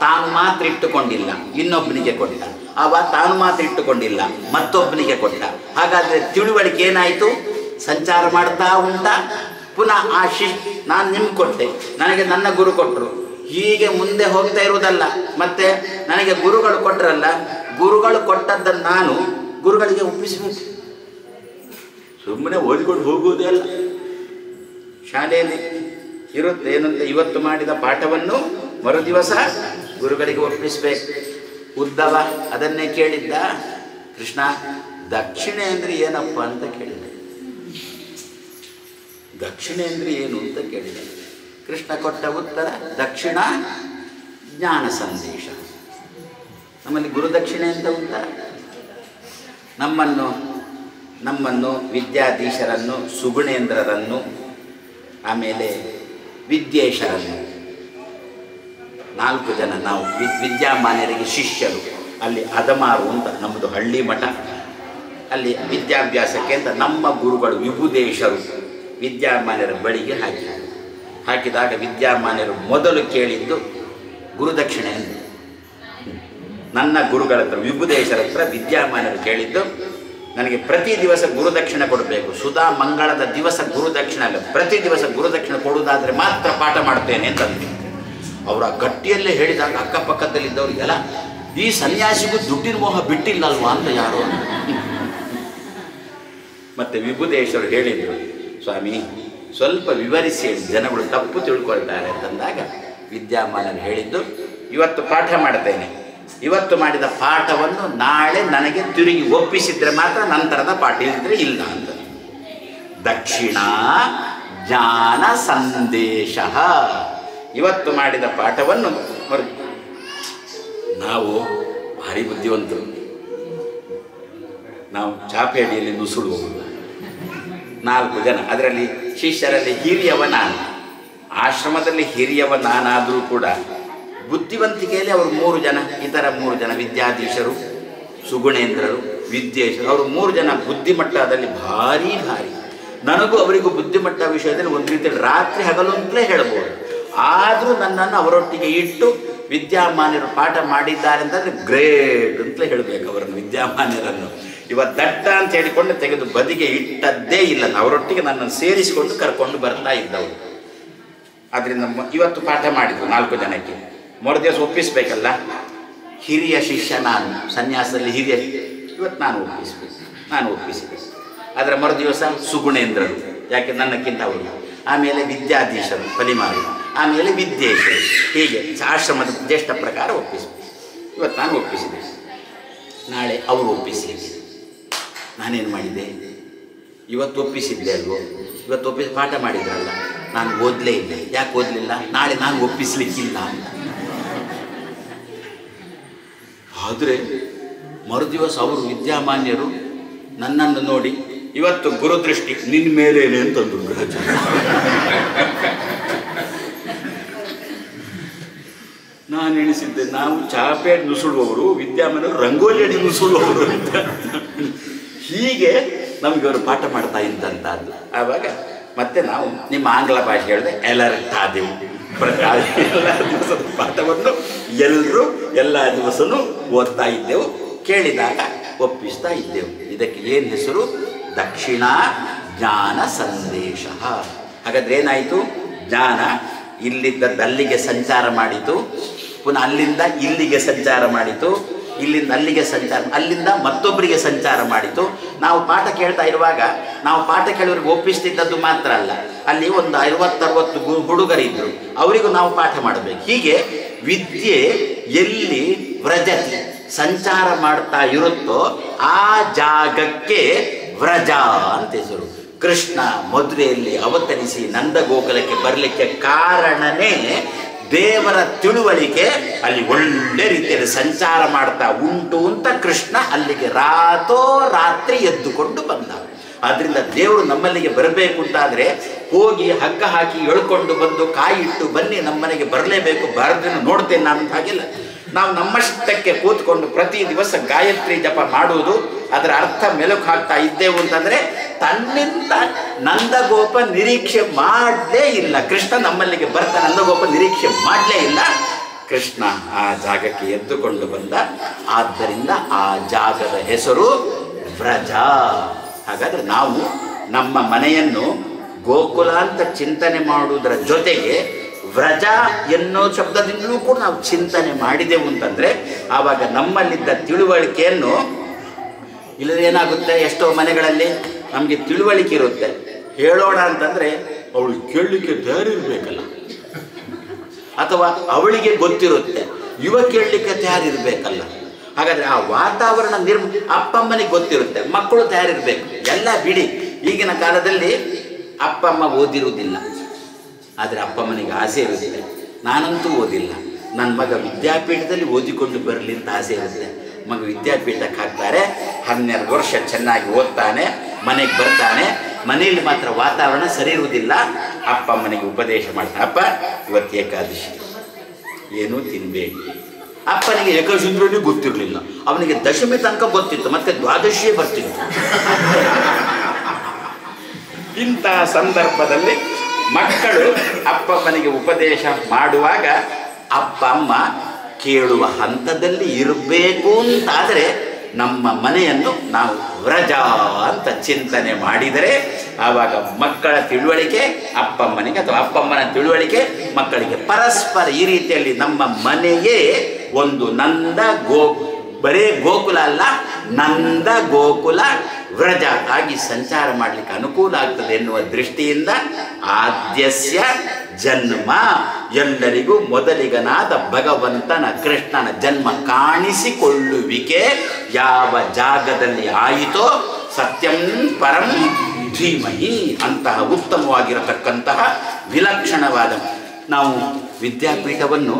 ತಾನು ಮಾತ್ರ ಇಟ್ಟುಕೊಂಡಿಲ್ಲ, ಇನ್ನೊಬ್ಬನಿಗೆ ಕೊಟ್ಟ. ಅವ ತಾನು ಮಾತ್ರ ಇಟ್ಟುಕೊಂಡಿಲ್ಲ, ಮತ್ತೊಬ್ಬನಿಗೆ ಕೊಟ್ಟ. ಹಾಗಾದರೆ ತಿಳುವಳಿಕೆ ಏನಾಯಿತು? ಸಂಚಾರ ಮಾಡ್ತಾ ಉಂಟ. ಪುನಃ ಆ ನಾನು ನಿಮ್ಗೆ ಕೊಟ್ಟೆ, ನನಗೆ ನನ್ನ ಗುರು ಕೊಟ್ಟರು, ಹೀಗೆ ಮುಂದೆ ಹೋಗ್ತಾ ಇರುವುದಲ್ಲ. ಮತ್ತೆ ನನಗೆ ಗುರುಗಳು ಕೊಟ್ಟರಲ್ಲ, ಗುರುಗಳು ಕೊಟ್ಟದ್ದನ್ನು ನಾನು ಗುರುಗಳಿಗೆ ಒಪ್ಪಿಸಬೇಕು. ಸುಮ್ಮನೆ ಓದಿಕೊಂಡು ಹೋಗುವುದೇ ಅಲ್ಲ. ಶಾಲೆಯಲ್ಲಿ ಇರುತ್ತೆ ಏನಂತ, ಇವತ್ತು ಮಾಡಿದ ಪಾಠವನ್ನು ಮರುದಿವಸ ಗುರುಗಳಿಗೆ ಒಪ್ಪಿಸಬೇಕು. ಉದ್ದವ ಅದನ್ನೇ ಕೇಳಿದ್ದ. ಕೃಷ್ಣ, ದಕ್ಷಿಣೆ ಅಂದರೆ ಏನಪ್ಪ ಅಂತ ಕೇಳಿದ. ದಕ್ಷಿಣೆ ಅಂದರೆ ಏನು ಅಂತ ಕೇಳಿದ. ಕೃಷ್ಣ ಕೊಟ್ಟ ಉತ್ತರ, ದಕ್ಷಿಣ ಜ್ಞಾನ ಸಂದೇಶ. ನಮ್ಮಲ್ಲಿ ಗುರುದಕ್ಷಿಣೆ ಅಂತ ಉಂಟ. ನಮ್ಮನ್ನು ವಿದ್ಯಾಧೀಶರನ್ನು, ಸುಗುಣೇಂದ್ರರನ್ನು, ಆಮೇಲೆ ವಿದ್ಯೇಶರನ್ನು 4 ಜನ ನಾವು ವಿದ್ಯಾಮಾನ್ಯರಿಗೆ ಶಿಷ್ಯರು. ಅಲ್ಲಿ ಅದಮಾರು ಅಂತ ನಮ್ಮದು ಹಳ್ಳಿ ಮಠ. ಅಲ್ಲಿ ವಿದ್ಯಾಭ್ಯಾಸಕ್ಕೆ ಅಂತ ನಮ್ಮ ಗುರುಗಳು ವಿಭುದೇಶರು ವಿದ್ಯಾಮಾನ್ಯರ ಬಳಿಗೆ ಹಾಕಿದಾಗ ವಿದ್ಯಾಮಾನ್ಯರು ಮೊದಲು ಕೇಳಿದ್ದು ಗುರುದಕ್ಷಿಣೆ ಅಂತ. ನನ್ನ ಗುರುಗಳ ಹತ್ರ, ವಿಭುದೇಶರ ಹತ್ರ ವಿದ್ಯಾಮಾನ್ಯರು ಕೇಳಿದ್ದು, ನನಗೆ ಪ್ರತಿ ದಿವಸ ಗುರುದಕ್ಷಿಣೆ ಕೊಡಬೇಕು. ಸುಧಾ ಮಂಗಳದ ದಿವಸ ಗುರುದಕ್ಷಿಣೆ ಅಲ್ಲ, ಪ್ರತಿ ದಿವಸ ಗುರುದಕ್ಷಿಣೆ ಕೊಡುವುದಾದರೆ ಮಾತ್ರ ಪಾಠ ಮಾಡ್ತೇನೆ ಅಂತಂದು ಅವರ ಗಟ್ಟಿಯಲ್ಲೇ ಹೇಳಿದಾಗ ಅಕ್ಕಪಕ್ಕದಲ್ಲಿದ್ದವ್ರಿಗೆಲ್ಲ, ಈ ಸನ್ಯಾಸಿಗೂ ದುಡ್ಡಿನ ಮೋಹ ಬಿಟ್ಟಿಲ್ಲಲ್ವಾ ಅಂತ ಯಾರೋ. ಮತ್ತೆ ವಿಭುದೇಶ್ವರು ಹೇಳಿದರು, ಸ್ವಾಮಿ ಸ್ವಲ್ಪ ವಿವರಿಸಿ ಹೇಳಿ, ಜನಗಳು ತಪ್ಪು ತಿಳ್ಕೊಳ್ತಾರೆ ಅಂತಂದಾಗ ವಿದ್ಯಾಮಾನ್ಯರು ಹೇಳಿದ್ದು, ಇವತ್ತು ಪಾಠ ಮಾಡ್ತೇನೆ, ಇವತ್ತು ಮಾಡಿದ ಪಾಠವನ್ನು ನಾಳೆ ನನಗೆ ತಿರುಗಿ ಒಪ್ಪಿಸಿದ್ರೆ ಮಾತ್ರ ನಂತರದ ಪಾಠ, ಇಲ್ಲದ್ರೆ ಇಲ್ಲ ಅಂತ. ದಕ್ಷಿಣ ಜ್ಞಾನ ಸಂದೇಶ. ಇವತ್ತು ಮಾಡಿದ ಪಾಠವನ್ನು ನಾವು ಭಾರಿ ಬುದ್ಧಿವಂತರು. ನಾವು ಚಾಪೆ ಅಡಿಯಲ್ಲಿ ನುಸುಳುವುದು 4 ಜನ. ಅದರಲ್ಲಿ ಶಿಷ್ಯರಲ್ಲಿ ಹಿರಿಯವ ನಾನು, ಆಶ್ರಮದಲ್ಲಿ ಹಿರಿಯವ ನಾನಾದರೂ ಕೂಡ ಬುದ್ಧಿವಂತಿಕೆಯಲ್ಲಿ ಅವರು 3 ಜನ, ಇತರ 3 ಜನ ವಿದ್ಯಾಧೀಶರು, ಸುಗುಣೇಂದ್ರರು, ವಿದ್ಯೇಶರು, ಅವರು 3 ಜನ ಬುದ್ಧಿಮಟ್ಟದಲ್ಲಿ ಭಾರಿ. ನನಗೂ ಅವರಿಗೂ ಬುದ್ಧಿಮಟ್ಟ ವಿಷಯದಲ್ಲಿ ಒಂದು ರೀತಿಯಲ್ಲಿ ರಾತ್ರಿ ಹಗಲು ಅಂತಲೇ ಹೇಳ್ಬೋದು. ಆದರೂ ನನ್ನನ್ನು ಅವರೊಟ್ಟಿಗೆ ಇಟ್ಟು ವಿದ್ಯಾಮಾನ್ಯರು ಪಾಠ ಮಾಡಿದ್ದಾರೆ ಅಂತಂದರೆ ಗ್ರೇಟ್ ಅಂತಲೇ ಹೇಳಬೇಕು ಅವರನ್ನು, ವಿದ್ಯಾಮಾನ್ಯರನ್ನು. ದಡ್ಡ ಅಂತ ಹೇಳಿಕೊಂಡು ತೆಗೆದು ಬದಿಗೆ ಇಟ್ಟದ್ದೇ ಇಲ್ಲ. ಅವರೊಟ್ಟಿಗೆ ನನ್ನನ್ನು ಸೇರಿಸಿಕೊಂಡು ಕರ್ಕೊಂಡು ಬರ್ತಾ ಇದ್ದವರು. ಆದ್ದರಿಂದ ಇವತ್ತು ಪಾಠ ಮಾಡಿದ್ರು 4 ಜನಕ್ಕೆ. ಮರುದಿವಸ ಒಪ್ಪಿಸಬೇಕಲ್ಲ, ಹಿರಿಯ ಶಿಷ್ಯ ನಾನು, ಸನ್ಯಾಸದಲ್ಲಿ ಹಿರಿಯ, ಇವತ್ತು ನಾನು ಒಪ್ಪಿಸಿದೆ. ಅದರ ಮರುದಿವಸ ಸುಗುಣೇಂದ್ರರು, ಯಾಕೆ ನನ್ನಕ್ಕಿಂತ ಅವರು, ಆಮೇಲೆ ವಿದ್ಯಾಧೀಶರು ಫಲಿಮಾರು, ಆಮೇಲೆ ವಿದ್ಯೇಶರು, ಹೀಗೆ ಆಶ್ರಮದ ಜ್ಯೇಷ್ಠ ಪ್ರಕಾರ ಒಪ್ಪಿಸಬೇಕು. ಇವತ್ತು ನಾನು ಒಪ್ಪಿಸಿದೆ, ನಾಳೆ ಅವರು ಒಪ್ಪಿಸಿ. ನಾನೇನು ಮಾಡಿದೆ? ಇವತ್ತು ಒಪ್ಪಿಸಿದ್ದೆ ಅಲ್ವೋ, ಇವತ್ತು ಒಪ್ಪಿಸಿ ಪಾಠ ಮಾಡಿದ್ರಲ್ಲ, ನಾನು ಓದಲೇ ಇಲ್ಲ. ಯಾಕೆ ಓದಲಿಲ್ಲ? ನಾಳೆ ನಾನು ಒಪ್ಪಿಸಲಿಕ್ಕಿಲ್ಲ ಅಂತ. ಆದರೆ ಮರುದಿವಸ ಅವರು ವಿದ್ಯಾಮಾನ್ಯರು ನನ್ನನ್ನು ನೋಡಿ, ಇವತ್ತು ಗುರುದೃಷ್ಟಿ ನಿನ್ನ ಮೇಲೇನೆ ಅಂತಂದ್ರು. ನಾನು ಎಣಿಸಿದ್ದೆ, ನಾವು ಚಾಪೆ ನುಸುಳುವವರು, ವಿದ್ಯಾಮಾನ್ಯರು ರಂಗೋಲಿ ಅಡಿ ನುಸುಳುವವರು ಅಂತ. ಹೀಗೆ ನಮಗೆ ಅವರು ಪಾಠ ಮಾಡ್ತಾ ಇದ್ದಂಥದ್ದು. ಆವಾಗ ಮತ್ತೆ ನಾವು ನಿಮ್ಮ ಆಂಗ್ಲ ಭಾಷೆ ಹೇಳಿದೆ ಅಲರ್ಟ್ ಆದೆವು. ಎಲ್ಲ ದಿವಸದ ಪಾಠವನ್ನು ಎಲ್ಲರೂ ಎಲ್ಲ ದಿವಸನೂ ಓದ್ತಾ ಇದ್ದೆವು, ಕೇಳಿದಾಗ ಒಪ್ಪಿಸ್ತಾ ಇದ್ದೆವು. ಇದಕ್ಕೆ ಏನು ಹೆಸರು? ದಕ್ಷಿಣ ಜ್ಞಾನ ಸಂದೇಶ. ಹಾಗಾದ್ರೆ ಏನಾಯಿತು? ಜ್ಞಾನ ಇಲ್ಲಿದ್ದದ್ದು ಅಲ್ಲಿಗೆ ಸಂಚಾರ ಮಾಡಿತು, ಪುನಃ ಅಲ್ಲಿಂದ ಇಲ್ಲಿಗೆ ಸಂಚಾರ ಮಾಡಿತು, ಇಲ್ಲಿಂದ ಅಲ್ಲಿಗೆ ಸಂಚಾರ, ಅಲ್ಲಿಂದ ಮತ್ತೊಬ್ಬರಿಗೆ ಸಂಚಾರ ಮಾಡಿತು. ನಾವು ಪಾಠ ಕೇಳ್ತಾ ಇರುವಾಗ ನಾವು ಪಾಠ ಕೇಳೋರಿಗೆ ಒಪ್ಪಿಸ್ತಿದ್ದದ್ದು ಮಾತ್ರ ಅಲ್ಲ, ಅಲ್ಲಿ ಒಂದು 50-60 ಹುಡುಗರಿದ್ದರು, ಅವರಿಗೂ ನಾವು ಪಾಠ ಮಾಡಬೇಕು. ಹೀಗೆ ವಿದ್ಯೆ ಎಲ್ಲಿ ವ್ರಜತಿ ಸಂಚಾರ ಮಾಡ್ತಾ ಇರುತ್ತೋ ಆ ಜಾಗಕ್ಕೆ ವ್ರಜ ಅಂತ ಹೆಸರು. ಕೃಷ್ಣ ಮಧುರೆಯಲ್ಲಿ ಅವತರಿಸಿ ನಂದಗೋಕುಲಕ್ಕೆ ಬರಲಿಕ್ಕೆ ಕಾರಣನೇ ದೇವರ ತಿಳುವಳಿಕೆ ಅಲ್ಲಿ ಒಳ್ಳೆ ರೀತಿಯಲ್ಲಿ ಸಂಚಾರ ಮಾಡ್ತಾ ಉಂಟು ಅಂತ ಕೃಷ್ಣ ಅಲ್ಲಿಗೆ ರಾತ್ರಿ ಎದ್ದುಕೊಂಡು ಬಂದ. ಆದ್ದರಿಂದ ದೇವರು ನಮ್ಮಲ್ಲಿಗೆ ಬರಬೇಕು ಅಂತಾದರೆ ಹೋಗಿ ಹಗ್ಗ ಹಾಕಿ ಎಳ್ಕೊಂಡು ಬಂದು ಕಾಯಿ ಇಟ್ಟು ಬನ್ನಿ ನಮ್ಮನೆಗೆ ಬರಲೇಬೇಕು, ಬರದನ್ನು ನೋಡ್ತೇನೆ ನಾನು ಅಂತ ಹಾಗಿಲ್ಲ. ನಾವು ನಮ್ಮಷ್ಟಕ್ಕೆ ಕೂತ್ಕೊಂಡು ಪ್ರತಿ ದಿವಸ ಗಾಯತ್ರಿ ಜಪ ಮಾಡುವುದು, ಅದರ ಅರ್ಥ ಮೆಲುಕು ಹಾಕ್ತಾ ಇದ್ದೆವು ಅಂತಂದರೆ ತನ್ನಿಂದ ನಂದಗೋಪ ನಿರೀಕ್ಷೆ ಮಾಡಲೇ ಇಲ್ಲ. ಕೃಷ್ಣ ನಮ್ಮಲ್ಲಿಗೆ ಬರ್ತಾ ನಂದಗೋಪ ನಿರೀಕ್ಷೆ ಮಾಡಲೇ ಇಲ್ಲ. ಕೃಷ್ಣ ಆ ಜಾಗಕ್ಕೆ ಎದ್ದುಕೊಂಡು ಬಂದ. ಆದ್ದರಿಂದ ಆ ಜಾಗದ ಹೆಸರು ವ್ರಜ. ಹಾಗಾದರೆ ನಾವು ನಮ್ಮ ಮನೆಯನ್ನು ಗೋಕುಲ ಅಂತ ಚಿಂತನೆ ಮಾಡುವುದರ ಜೊತೆಗೆ ವ್ರಜ ಎನ್ನೋ ಶಬ್ದದಿಂದಲೂ ಕೂಡ ನಾವು ಚಿಂತನೆ ಮಾಡಿದೆವು ಅಂತಂದರೆ ಆವಾಗ ನಮ್ಮಲ್ಲಿದ್ದ ತಿಳುವಳಿಕೆಯನ್ನು, ಇಲ್ಲದ್ರೆ ಏನಾಗುತ್ತೆ, ಎಷ್ಟೋ ಮನೆಗಳಲ್ಲಿ ನಮಗೆ ತಿಳುವಳಿಕೆ ಇರುತ್ತೆ, ಹೇಳೋಣ ಅಂತಂದರೆ ಅವಳು ಕೇಳಲಿಕ್ಕೆ ತಯಾರಿ ಇರಬೇಕಲ್ಲ, ಅಥವಾ ಅವಳಿಗೆ ಗೊತ್ತಿರುತ್ತೆ ಇವ ಕೇಳಲಿಕ್ಕೆ ತಯಾರಿರಬೇಕಲ್ಲ. ಹಾಗಾದರೆ ಆ ವಾತಾವರಣ ಅಪ್ಪಮ್ಮನಿಗೆ ಗೊತ್ತಿರುತ್ತೆ, ಮಕ್ಕಳು ತಯಾರಿರಬೇಕು, ಎಲ್ಲ ಬಿಡಿ. ಈಗಿನ ಕಾಲದಲ್ಲಿ ಅಪ್ಪಮ್ಮ ಓದಿರುವುದಿಲ್ಲ, ಆದರೆ ಅಪ್ಪಮ್ಮನಿಗೆ ಆಸೆ ಇರುತ್ತೆ. ನಾನಂತೂ ಓದಿಲ್ಲ, ನನ್ನ ಮಗ ವಿದ್ಯಾಪೀಠದಲ್ಲಿ ಓದಿಕೊಂಡು ಬರಲಿ ಅಂತ ಆಸೆ ಇರುತ್ತೆ. ಮಗ ವಿದ್ಯಾಪೀಠಕ್ಕೆ ಹಾಕ್ತಾರೆ, 12 ವರ್ಷ ಚೆನ್ನಾಗಿ ಓದ್ತಾನೆ, ಮನೆಗೆ ಬರ್ತಾನೆ. ಮನೆಯಲ್ಲಿ ಮಾತ್ರ ವಾತಾವರಣ ಸರಿ ಇರುವುದಿಲ್ಲ. ಅಪ್ಪಮ್ಮನಿಗೆ ಉಪದೇಶ ಮಾಡ್ತಾನೆ, ಅಪ್ಪ ಇವತ್ತು ಏಕಾದಶಿ ಏನೂ ತಿನ್ನಬೇಡಿ. ಅಪ್ಪನಿಗೆ ಏಕಾದಶಿ ಅಂದ್ರೂ ಗೊತ್ತಿರಲಿಲ್ಲ, ಅವನಿಗೆ ದಶಮಿ ತನಕ ಗೊತ್ತಿತ್ತು, ಮತ್ತೆ ದ್ವಾದಶಿಯೇ ಬರ್ತಿತ್ತು. ಇಂತಹ ಸಂದರ್ಭದಲ್ಲಿ ಮಕ್ಕಳು ಅಪ್ಪಮ್ಮನಿಗೆ ಉಪದೇಶ ಮಾಡುವಾಗ ಅಪ್ಪ ಅಮ್ಮ ಕೇಳುವ ಹಂತದಲ್ಲಿ ಇರಬೇಕು ಅಂತಾದರೆ ನಮ್ಮ ಮನೆಯನ್ನು ನಾವು ವ್ರಜ ಅಂತ ಚಿಂತನೆ ಮಾಡಿದರೆ ಆವಾಗ ಮಕ್ಕಳ ತಿಳುವಳಿಕೆ ಅಪ್ಪಮ್ಮನಿಗೆ ಅಥವಾ ಅಪ್ಪಮ್ಮನ ತಿಳುವಳಿಕೆ ಮಕ್ಕಳಿಗೆ ಪರಸ್ಪರ ಈ ರೀತಿಯಲ್ಲಿ ನಮ್ಮ ಮನೆಯೇ ಒಂದು ಬರೇ ಗೋಕುಲ ಅಲ್ಲ, ನಂದ ಗೋಕುಲ ವ್ರಜ ಆಗಿ ಸಂಚಾರ ಮಾಡಲಿಕ್ಕೆ ಅನುಕೂಲ ಆಗ್ತದೆ ಎನ್ನುವ ದೃಷ್ಟಿಯಿಂದ ಆದ್ಯಸ್ಯ ಜನ್ಮ, ಎಲ್ಲರಿಗೂ ಮೊದಲಿಗನಾದ ಭಗವಂತನ ಕೃಷ್ಣನ ಜನ್ಮ ಕಾಣಿಸಿಕೊಳ್ಳುವಿಕೆ ಯಾವ ಜಾಗದಲ್ಲಿ ಆಯಿತೋ ಸತ್ಯಂ ಪರಂ ಧೀಮಹಿ ಅಂತಹ ಉತ್ತಮವಾಗಿರತಕ್ಕಂತಹ ವಿಲಕ್ಷಣವಾದ, ನಾವು ವಿದ್ಯಾಪೀಠವನ್ನು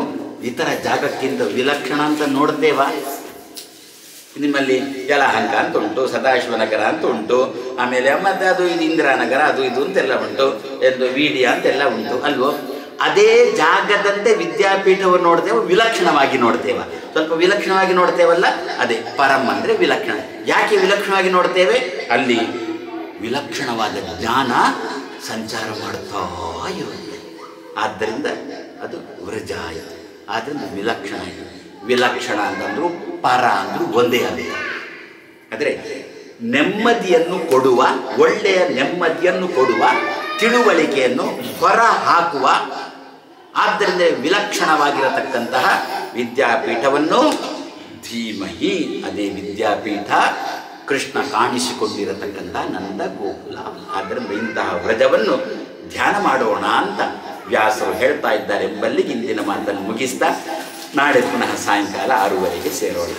ಇತರ ಜಾಗಕ್ಕಿಂತ ವಿಲಕ್ಷಣ ಅಂತ ನೋಡ್ತೇವಾ? ನಿಮ್ಮಲ್ಲಿ ಯಲಹಂಕ ಅಂತ ಉಂಟು, ಸದಾಶಿವನಗರ ಅಂತ ಉಂಟು, ಆಮೇಲೆ ಮತ್ತೆ ಅದು ಇದು ಇಂದಿರಾನಗರ ಅದು ಇದು ಅಂತೆಲ್ಲ ಉಂಟು, ಎಂದು ವಿಡಿಯ ಅಂತೆಲ್ಲ ಉಂಟು ಅಲ್ವೋ? ಅದೇ ಜಾಗದಂತೆ ವಿದ್ಯಾಪೀಠವನ್ನು ನೋಡ್ತೇವೆ, ವಿಲಕ್ಷಣವಾಗಿ ನೋಡ್ತೇವೆ. ಸ್ವಲ್ಪ ವಿಲಕ್ಷಣವಾಗಿ ನೋಡ್ತೇವಲ್ಲ, ಅದೇ ಪರಂ ಅಂದರೆ ವಿಲಕ್ಷಣ. ಯಾಕೆ ವಿಲಕ್ಷಣವಾಗಿ ನೋಡ್ತೇವೆ? ಅಲ್ಲಿ ವಿಲಕ್ಷಣವಾದ ಜ್ಞಾನ ಸಂಚಾರ ಮಾಡ್ತಾ ಇರುತ್ತೆ. ಆದ್ದರಿಂದ ಅದು ವ್ರಜ ಆಯಿತು. ಆದ್ದರಿಂದ ವಿಲಕ್ಷಣ ಆಯಿತು. ವಿಲಕ್ಷಣ ಅಂತಂದ್ರು ಪರ ಅಂದರೂ ಒಂದೇ ಆಗುತ್ತೆ. ಆದರೆ ನೆಮ್ಮದಿಯನ್ನು ಕೊಡುವ, ಒಳ್ಳೆಯ ನೆಮ್ಮದಿಯನ್ನು ಕೊಡುವ, ತಿಳುವಳಿಕೆಯನ್ನು ಹೊರ ಹಾಕುವ, ಆದ್ದರಿಂದ ವಿಲಕ್ಷಣವಾಗಿರತಕ್ಕಂತಹ ವಿದ್ಯಾಪೀಠವನ್ನು ಧೀಮಹಿ, ಅದೇ ವಿದ್ಯಾಪೀಠ ಕೃಷ್ಣ ಕಾಣಿಸಿಕೊಂಡಿರತಕ್ಕಂಥ ನಂದ ಗೋಕುಲ. ಆದ್ದರಿಂದ ಇಂತಹ ವ್ರಜವನ್ನು ಧ್ಯಾನ ಮಾಡೋಣ ಅಂತ ವ್ಯಾಸರು ಹೇಳ್ತಾ ಇದ್ದಾರೆ ಎಂಬಲ್ಲಿಗೆ ಇಂದಿನ ಮಾತನ್ನು ಮುಗಿಸ್ತಾ ನಾಳೆ ಪುನಃ ಸಾಯಂಕಾಲ 6:30ಗೆ ಸೇರೋಣ.